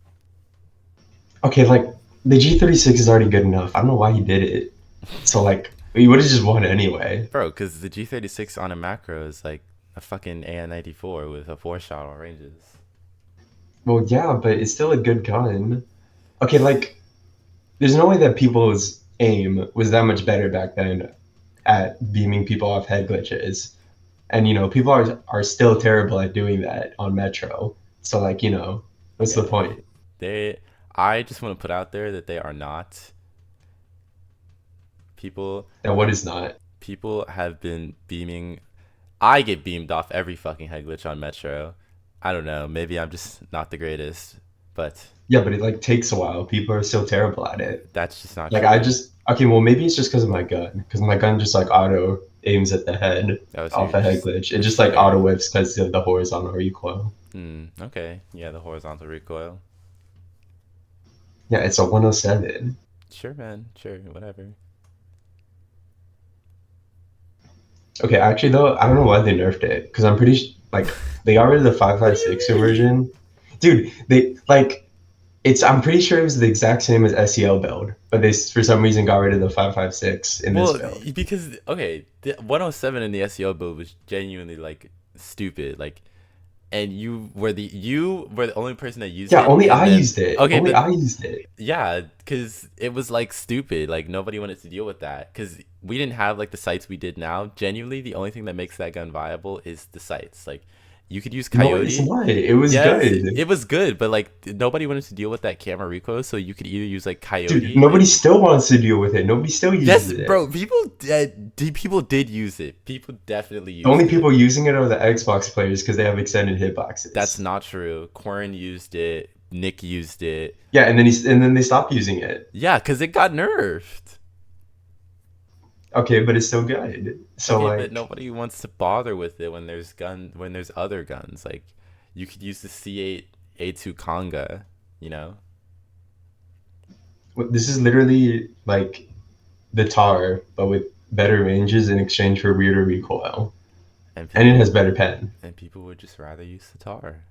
Okay, like the G36 is already good enough. I don't know why he did it. So like we would have just won anyway. Bro, because the G36 on a macro is like a fucking AN-94 with a 4 shot on ranges. Well, yeah, but it's still a good gun. Okay, like there's no way that people's aim was that much better back then at beaming people off head glitches. And people are still terrible at doing that on Metro. So like, what's the Okay, point? they. I just want to put out there that they are not people. That what is not. People have been beaming. I get beamed off every fucking head glitch on Metro. I don't know. Maybe I'm just not the greatest, but Yeah, but it like takes a while. People are still terrible at it. that's just not Like I true. just okay, well maybe it's just because of my gun, because my gun just like auto aims at the head Oh, so off you're a head just glitch. It you're just just like auto better. whips because of the horizontal recoil. Okay. Yeah, the horizontal recoil. Yeah, it's a 107. Sure, man. Sure, whatever. Okay, actually though, I don't know why they nerfed it because I'm pretty like they got rid of the What do 5.56 you mean? version. Dude, they like it's I'm pretty sure it was the exact same as SEL build, but they for some reason got rid of the 5.56 in this Well, build. because okay, the 107 in the SEO build was genuinely like stupid. Like, and you were the only person that used Yeah, it, only and I then used it. okay, Only but I used it. yeah, because it was like stupid. Like nobody wanted to deal with that because we didn't have like the sights we did now. Genuinely, the only thing that makes that gun viable is the sights. Like, you could use No, it's Coyote. not. It was Yes, good. it was good, but like nobody wanted to deal with that camera recoil, so you could either use like Dude, Coyote nobody and still wants to deal with it. Nobody still uses yes, it. bro. People did use it. People definitely The only used it. people using it are the Xbox players because they have extended That's hitboxes. not true. Corrin used it. Nick used it. Yeah, and then they stopped using it. Yeah, because it got nerfed. Okay, but it's still good. So Okay, but like, nobody wants to bother with it when there's other guns. Like, you could use the C8 A2 Conga. You know, this is literally like the tar, but with better ranges in exchange for weirder recoil, and and it has people better pen. and people would just rather use the tar.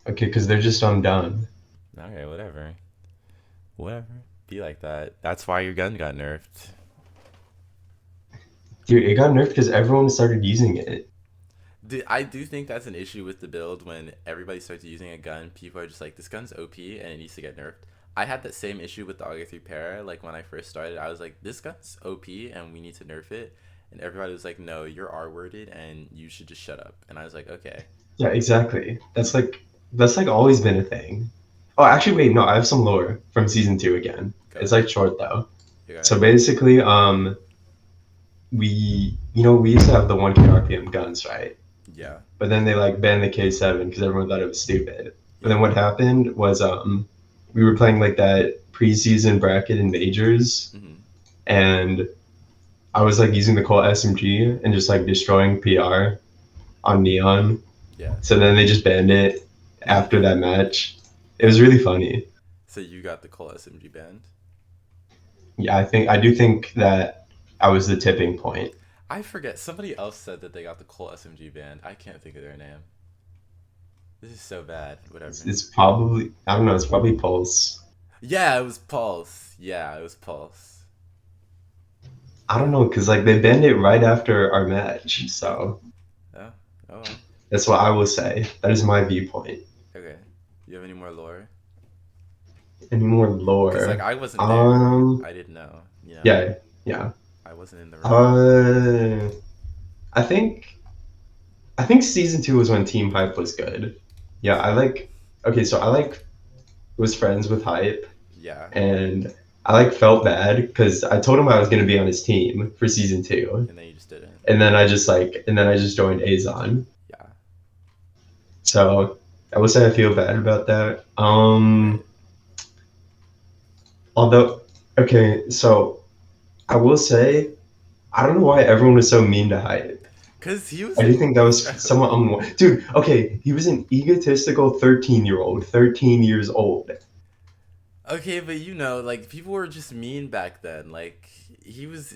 Okay, because they're just undone. Okay, whatever, whatever. Be like that. That's why your gun got nerfed. Dude, it got nerfed because everyone started using it. I do think that's an issue with the build when everybody starts using a gun. People are just like, this gun's OP and it needs to get nerfed. I had that same issue with the Auger 3 Para. Like when I first started, I was like, this gun's OP and we need to nerf it. And everybody was like, no, you're R worded and you should just shut up. And I was like, okay, Yeah, exactly. That's like always been a thing. Oh, actually, wait, no, I have some lore from season two again. go It's ahead. like short though. You go So ahead. basically, we used to have the 1K RPM guns, right? Yeah. But then they like banned the K7 because everyone thought it was stupid. But then Yeah. what happened was we were playing like that preseason bracket in majors, Hmm. and I was like using the Colt SMG and just like destroying PR on Neon. Yeah. So then they just banned it after that match. It was Oh. really funny. So you got the Cole SMG banned? Yeah, I do think that I was the tipping point. I forget. Somebody else said that they got the Cole SMG banned. I can't think of their name. This is so bad. It's, Whatever. it's probably I don't know. It's probably Pulse. Yeah, it was Pulse. Yeah, it was Pulse. I don't know because like they banned it right after our match, so Oh, oh well. that's what I will say. That is my viewpoint. Okay. You have any more lore? Any more Cause like lore? I wasn't there. Um, I didn't know. You know. yeah, yeah. I wasn't in the room. Uh, I think I think season two was when Team Hype was good. Yeah, I like. Okay, so I like was friends with Hype, Yeah. and I like felt bad because I told him I was gonna be on his team for season two, And then you just didn't. and then I just joined AzoN. Yeah. So I will say I feel bad about that. Right. Although, okay, so I will say I don't know why everyone was so mean to Hype. Cause he was I do think that was bro. somewhat dude. Okay, he was an egotistical 13-year-old, 13 years old. Okay, but you know, like people were just mean back then. Like he was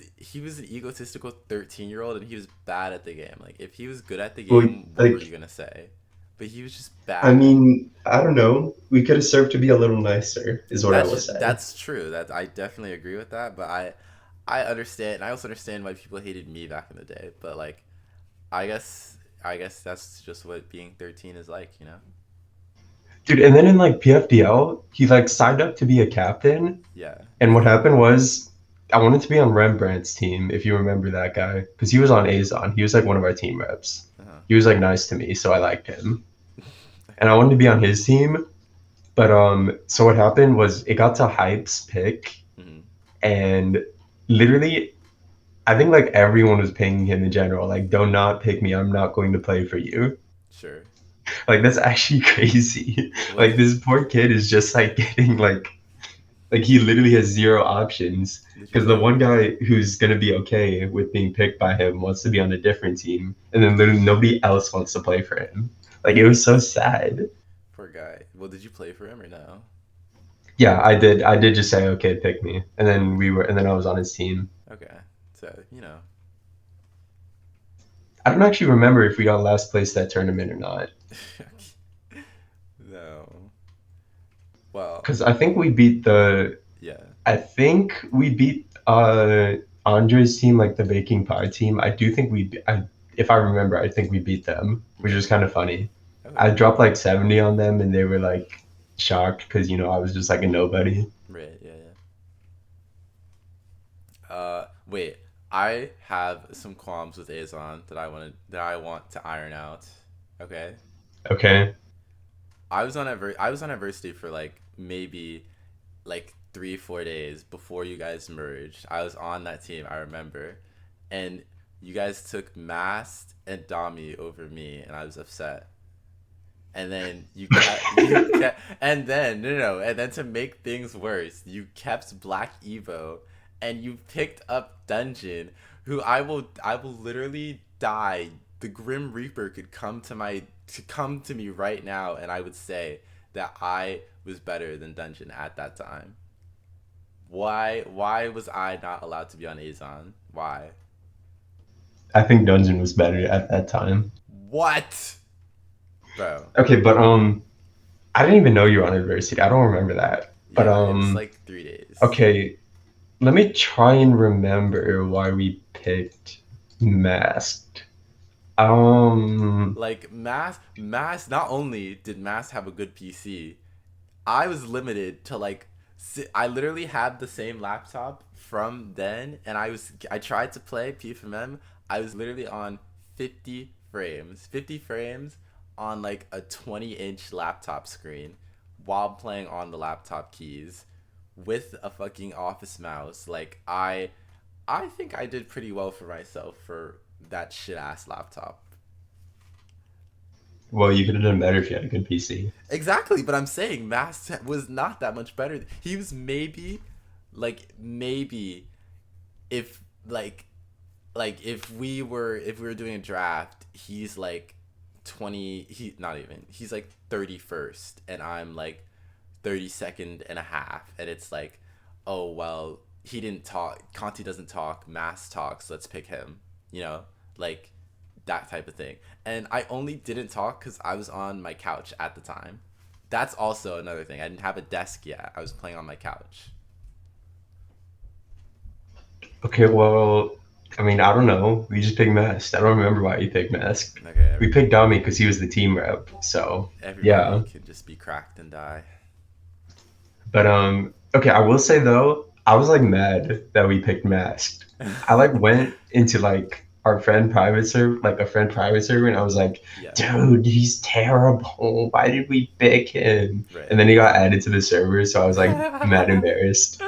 an egotistical 13-year-old and he was bad at the game. Like if he was good at the Well, game, what were you like, gonna say? But he was just I bad. mean, I don't know. We could have served to be a little nicer, is what I will say. That's true. That I definitely agree with that. But I understand. And I also understand why people hated me back in the day. But like I guess I guess that's just what being 13 is like, you know? Dude, and then in like PFDL, he like signed up to be a captain. Yeah. And what happened was, I wanted to be on Rembrandt's team, if you remember that guy, because he was on AzoN. He was like one of our team reps. Uh-huh. He was like nice to me, so I liked him. And I Okay. wanted to be on his team. But so what happened was it got to Hype's pick, Hmm. and literally, I think like everyone was pinging him in general, like, "Do not pick me. I'm not going to play for you." Sure. Like that's actually crazy. What Like did this poor kid is just like getting like he literally has zero options did you because the play for one him? guy who's gonna be okay with being picked by him wants to be on a different team, and then literally nobody else wants to play for him. Like it was so sad. Poor guy. Well, did you play for him or no? Yeah, I did. I did just say, okay, pick me, and then Okay. and then I was on his team. Okay. So, you know. I don't actually remember if we got last place that tournament or not, No. Well, because I think we beat the. yeah. I think we beat Andre's team, like the baking pie team. I do think if I remember, I think we beat them, which was Really? kind of funny. I Okay. dropped like 70 on them, and they were like shocked because I was just like a nobody. Right. Yeah, yeah. Wait. I have some qualms with AzoN that I want to iron out. Okay. Okay, I was on adversity for like maybe like 3 4 days before you guys merged. I was on that team. I remember, and you guys took Mast and Dami over me, and I was upset. And then and then and then to make things worse, you kept Black Evo, and you picked up Dungeon, who I will literally die. The Grim Reaper could come to me right now, and I would say that I was better than Dungeon at that time. Why was I not allowed to be on AzoN? Why? I think Dungeon was better at that time. What, bro? Okay, but I didn't even know you were on adversity. I don't remember that. But Yeah, it was like 3 days. okay, let me try and remember why we picked Masked. Um, Like Mass. Not only did Mass have a good PC, I was limited to like. I literally had the same laptop from then, and I tried to play PFMM. I was literally on 50 frames on like a 20-inch laptop screen, while playing on the laptop keys, with a fucking office mouse. Like I think I did pretty well for myself for that shit ass laptop. well, you could have done better if you had a good PC. Exactly, but I'm saying Mass was not that much better. He was maybe if if we were doing a draft, he's like 20, he not even. He's like 31st and I'm like 32nd and a half, and it's like, "Oh, well, he didn't talk. Conti doesn't talk, Mass talks. Let's pick him." You know? Like that type of thing. And I only didn't talk cuz I was on my couch at the time. That's also another thing. I didn't have a desk yet. I was playing on my couch. Okay, well, I mean, I don't know. We just picked Masked. I don't remember why you picked Masked. Okay, We picked Dami because he was the team rep. So everybody yeah, can just be cracked and die. but okay. I will say though, I was like mad that we picked Masked. I like went into like our friend private server, like a friend private server, and I was like, Yeah, dude, he's terrible. Why did we pick him? And right. then he got added to the server, so I was like mad embarrassed.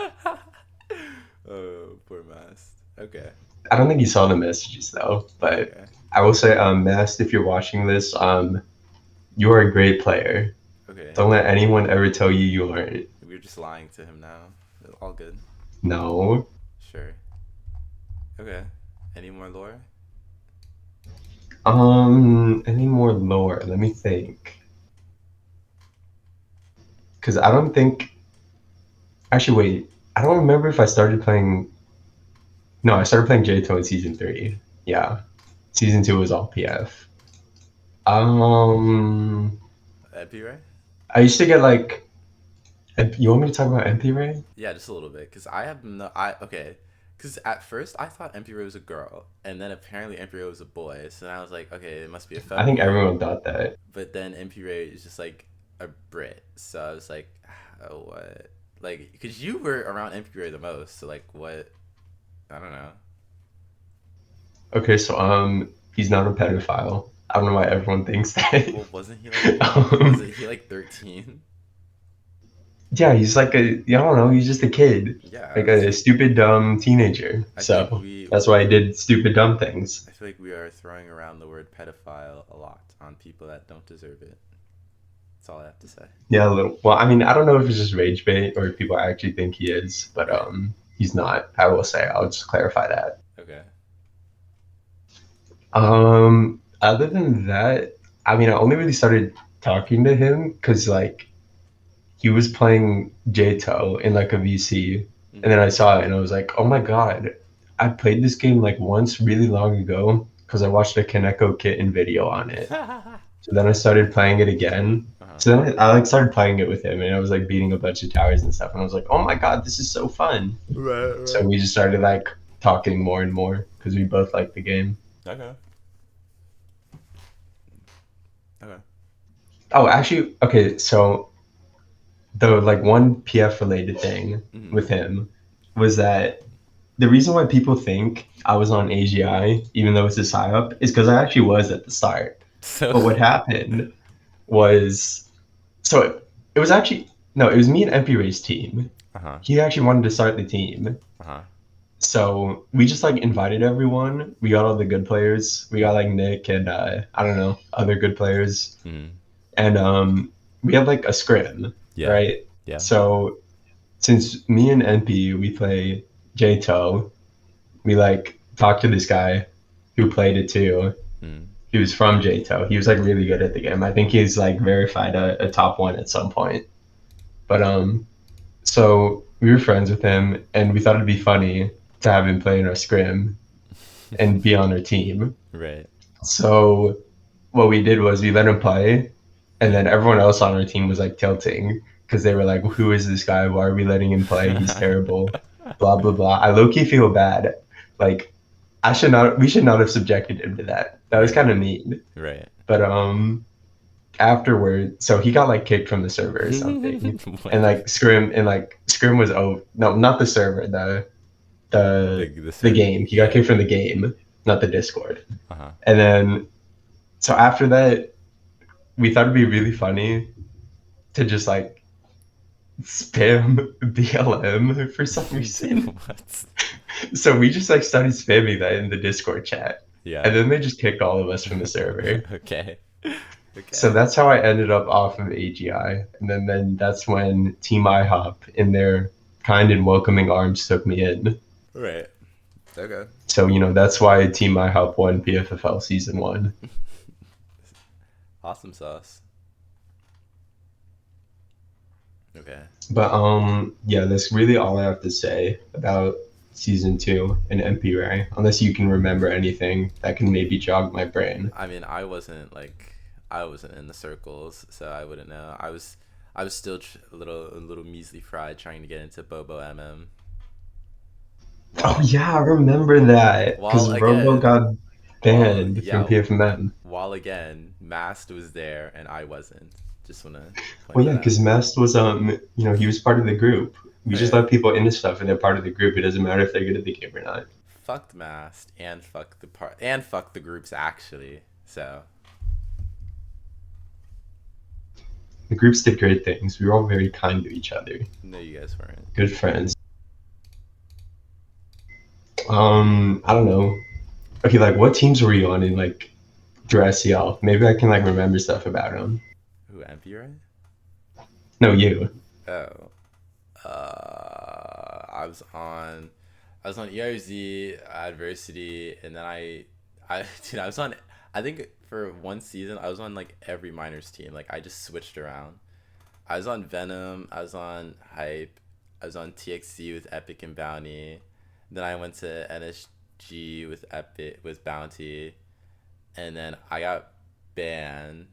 Oh, poor Mast. Okay. I don't think he saw the messages though, but Okay. I will say, Mast, if you're watching this, you are a great player. Okay. Don't let anyone ever tell you you aren't. We're just lying to him now. All good. No. Sure. Okay. Any more lore? Any more lore? Let me think. Because I don't think. Actually, wait. I don't remember if I started playing. No, I started playing J-To in season three. Yeah, season two was all PF. Um, MP Ray? I used to get like. You want me to talk about MP Ray? Yeah, just a little bit, cause I have no. I okay, Because at first I thought Emperor was a girl, and then apparently Emperor was a boy. So then I was like, okay, it must be a I think femboy. everyone thought that. But then Emperor is just like a Brit. So I was like, oh, what? Like, because you were around Emperor the most. So like, what? I don't know. Okay, so he's not a pedophile. I don't know why everyone thinks that. Well, wasn't he like? um, Wasn't he like 13? yeah, he's like I don't know, he's just a kid, like Yeah. a stupid dumb teenager. I feel like So that's why I did stupid dumb things. I feel like we are throwing around the word pedophile a lot on people that don't deserve it. That's all I have to say. Yeah, a little. Well, I mean, I don't know if it's just rage bait or if people actually think he is, but Right. he's not. I will say. I'll just clarify that. Okay. Other than that, I mean, I only really started talking to him because like he was playing Jto in like a VC, and then Mhm. I saw it and I was like, oh my god, I played this game like once really long ago because I watched a Kaneko Kitten video on it. So then I started playing it again. Uh-huh. So then I like started playing it with him, and I was like beating a bunch of towers and stuff, and I was like, oh my god, this is so fun. Right. So Right. we just started like talking more and more because we both liked the game. Okay. Okay. Oh, actually, okay, so the like one PF related thing Mhm. with him was that the reason why people think I was on AGI, even though it's a psyop, is because I actually was at the start. So. But what happened was, so it was actually, no, it was me and MP Ray's team. Uh huh. He actually wanted to start the team. Uh huh. So we just like invited everyone. We got all the good players. We got Mhm. like Nick and I don't know, other good players. Mhm. And we had like a scrim, Yeah. right? Yeah. So since me and NP we play JTO, we like talked to this guy who played it too. Mhm. He was from JTO. He was like really good at the game. I think he's like verified a top one at some point. But so we were friends with him, and we thought it'd be funny to have him play in our scrim and be on our team. Right. So what we did was we let him play, and Yeah. then everyone else on our team was like tilting because they were like, "Who is this guy? Why are we letting him play? He's terrible." Blah blah blah. I low key feel bad. Like I should not. We should not have subjected him to that. That was kind Right. of mean. Right. But afterward, so he got like kicked from the server or something, What and the like scrim was over. No, not the server. The the the server? game. He got Yeah. kicked from the game, not the Discord. Uh huh. And then so after that, we thought it'd be really funny to just like spam BLM for some reason. What? So we just like started spamming that in the Discord chat. Yeah. And then they just kicked all of us from the server. Okay. So Okay. that's how I ended up off of AGI. And then that's when Team IHOP in their kind and welcoming arms took me in. Right. Okay. So, that's why Team IHOP won PFFL season one. Awesome sauce. Okay. But yeah, that's really all I have to say about season two and MP Ray, unless you can remember anything that can maybe jog my brain. I mean, I wasn't in the circles, so I wouldn't know. I was still a little measly fried trying to get into Bobo MM. Oh yeah, I remember that While because Robo again, got while banned from yeah, PFMM. while again, Mast was there and I wasn't. Just wanna point Well, yeah, that out. because Mast was he was part of the group. We just Right. let people into stuff and they're part of the group. It doesn't matter if they're good at the game or not. Fuck the Mast and fuck the part and fuck the groups actually. So The groups did great things. We were all very kind to each other. no, you guys weren't. Good friends. I don't know. Okay, like what teams were you on in like your SEL? Maybe I can like remember stuff about them. Who MP right? No, you. Oh. I was on ERZ, Adversity, and then dude, I was on. I think for one season, I was on like every minors team. Like I just switched around. I was on Venom. I was on Hype. I was on TXC with Epic and Bounty. Then I went to NSG with Epic with Bounty, and then I got banned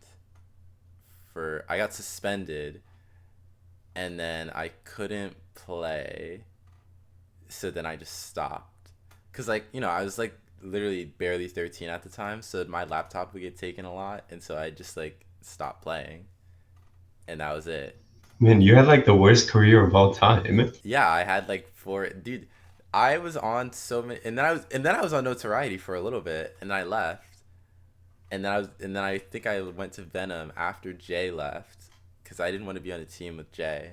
I got suspended, and then I couldn't play, so then I just stopped. cause like I was like literally barely 13 at the time, so my laptop would get taken a lot, and so I just like stopped playing, and that was it. Man, you had like the worst career of all time. Yeah, I had like four, dude. I was on so many, and then I was on Notoriety for a little bit, and then I left, and then I think I went to Venom after Jay left, cause I didn't want to be on a team with Jay,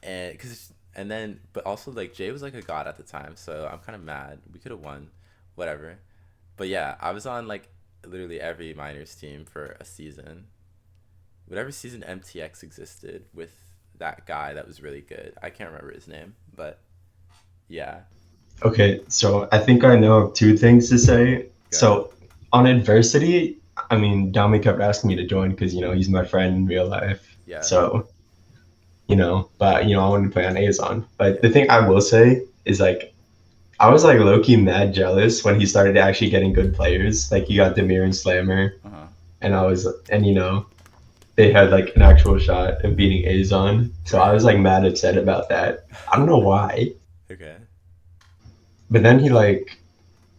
and then but also like Jay was like a god at the time, so I'm kind of mad. We could have won, whatever. But yeah, I was on like literally every minors team for a season. Whatever season MTX existed with that guy that was really good. I can't remember his name, but yeah. Okay, so I think I know of two things to say. Go ahead. So on adversity, I mean, Dami kept asking me to join because he's my friend in real life. Yeah. So but I wanted to play on AzoN. But Yeah. the thing I will say is like I was like low key mad jealous when he started actually getting good players. Like he got Demir and Slammer, Uh huh. and they had like an actual shot of beating AzoN. So I Right. was like mad upset about that. I don't know why. Okay. But then he like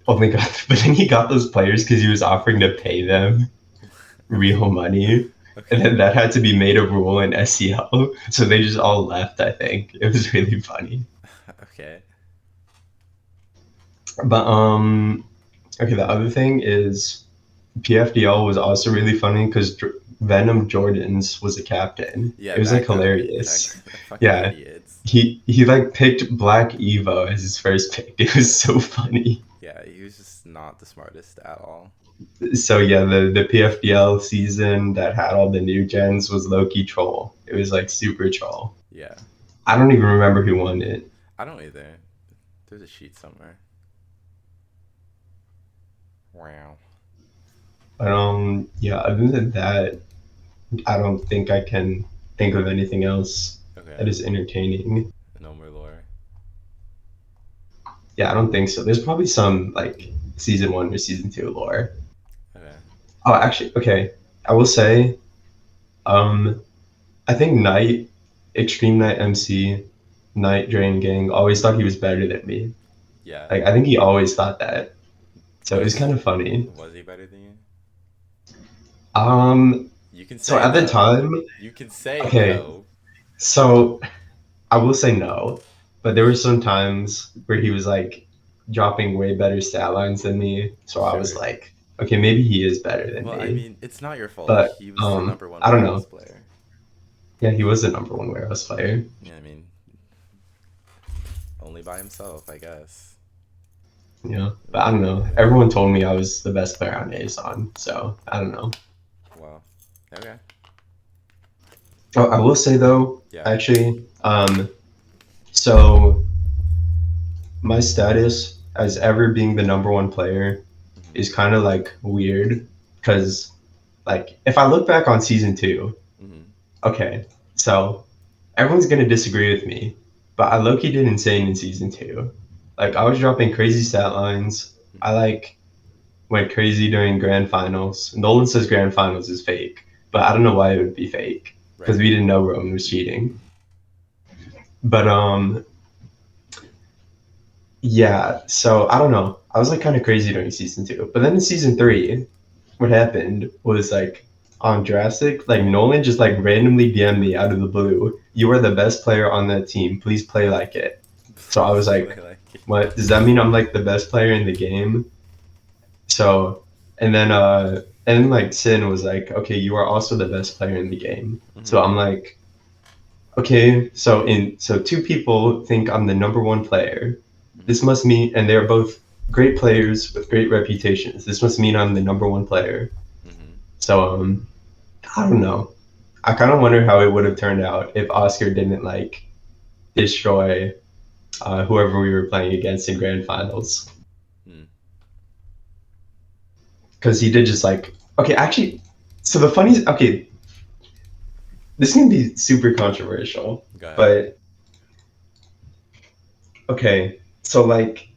only got but then he got those players because he was offering to pay them Okay. real money. And Okay. then that had to be made a rule in SCL. So they just all left, I think. It was really funny. Okay. But okay, the other thing is PFDL was also really funny because Venom Jordans was a captain. Yeah, It was like back then. Back hilarious. fucking Yeah, idiots. he like picked Black Evo as his first pick. It was so funny. Yeah, he was just not the smartest at all. So yeah, the PFDL season that had all the new gens was Loki troll. It was like super troll. Yeah. I don't even remember who won it. I don't either. There's a sheet somewhere. Wow. But yeah, other than that, I don't think I can think of anything else Okay. that is entertaining. No more lore. Yeah, I don't think so. There's probably some like season one or season two lore. Okay. Oh, actually, okay. I will say, um, I think Knight, Extreme Knight MC, Knight Drain Gang always thought he was better than me. Yeah. Like I think he always thought that. So it was Was kind of funny. was he better than you? Um, You can so say at the no. time, You can say okay, no. so I will say no, but there were some times where he was like dropping way better stat lines than me. So I was Sure. like, okay, maybe he is better than Well, I me. mean, it's not your fault. But He was the number one I don't know. warehouse player. Yeah, he was the number one warehouse player. Yeah, I mean, only by himself, I guess. Yeah, but I don't But know. yeah. Everyone told me I was the best player on ASON, so I don't know. Well, okay. Oh, I will say though, Yeah. actually, so my status as ever being the number one player Mhm. is kind of like weird because like if I look back on season two, Mhm. okay, so everyone's gonna disagree with me, but I low-key did insane in season two. Like I was dropping crazy stat lines. I Mhm. like went crazy during grand finals. Nolan says grand finals is fake, but I don't know why it would be fake because Right. we didn't know Roman was cheating. But yeah, so I don't know. I was like kind of crazy during season two, but then in season three, what happened was like on Drastic, like Nolan just like randomly DM'd me out of the blue. You are the best player on that team. Please play like it. So I was Please play like, like it. what does that mean? I'm like the best player in the game. So and then like Sin was like, okay, you are also the best player in the game. So Mhm. I'm like, okay, so two people think I'm the number one player. This Mhm. must mean, and they're both great players with great reputations. This must mean I'm the number one player. Mhm. So I don't know. I kind of wonder how it would have turned out if Oscar didn't like destroy whoever we were playing against in grand finals Mhm. because he did just like okay actually. So the funny okay, this can be super controversial, Go ahead. but okay, so like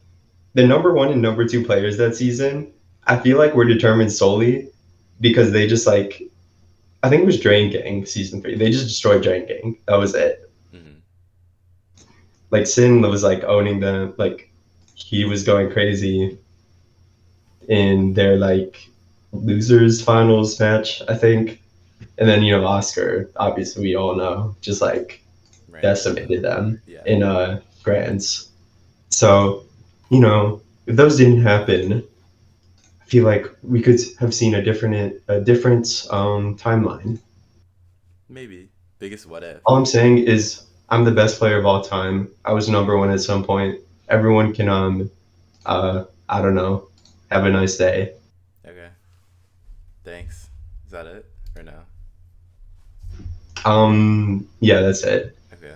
the number one and number two players that season, I feel like were determined solely because they just like I think it was Drain Gang season three. They just destroyed Drain Gang. That was it. Mhm. Like Sin was like owning them. Like he was going crazy in their like losers finals match, I think. And then Oscar, obviously we all know, just like Ran through decimated them. them Yeah. in grants. So, if those didn't happen, I feel like we could have seen a different timeline. Maybe. Biggest what if. All I'm saying is I'm the best player of all time. I was number one at some point. Everyone can I don't know, have a nice day. Okay. Thanks. Is that it? Or no? Yeah, that's it. Okay.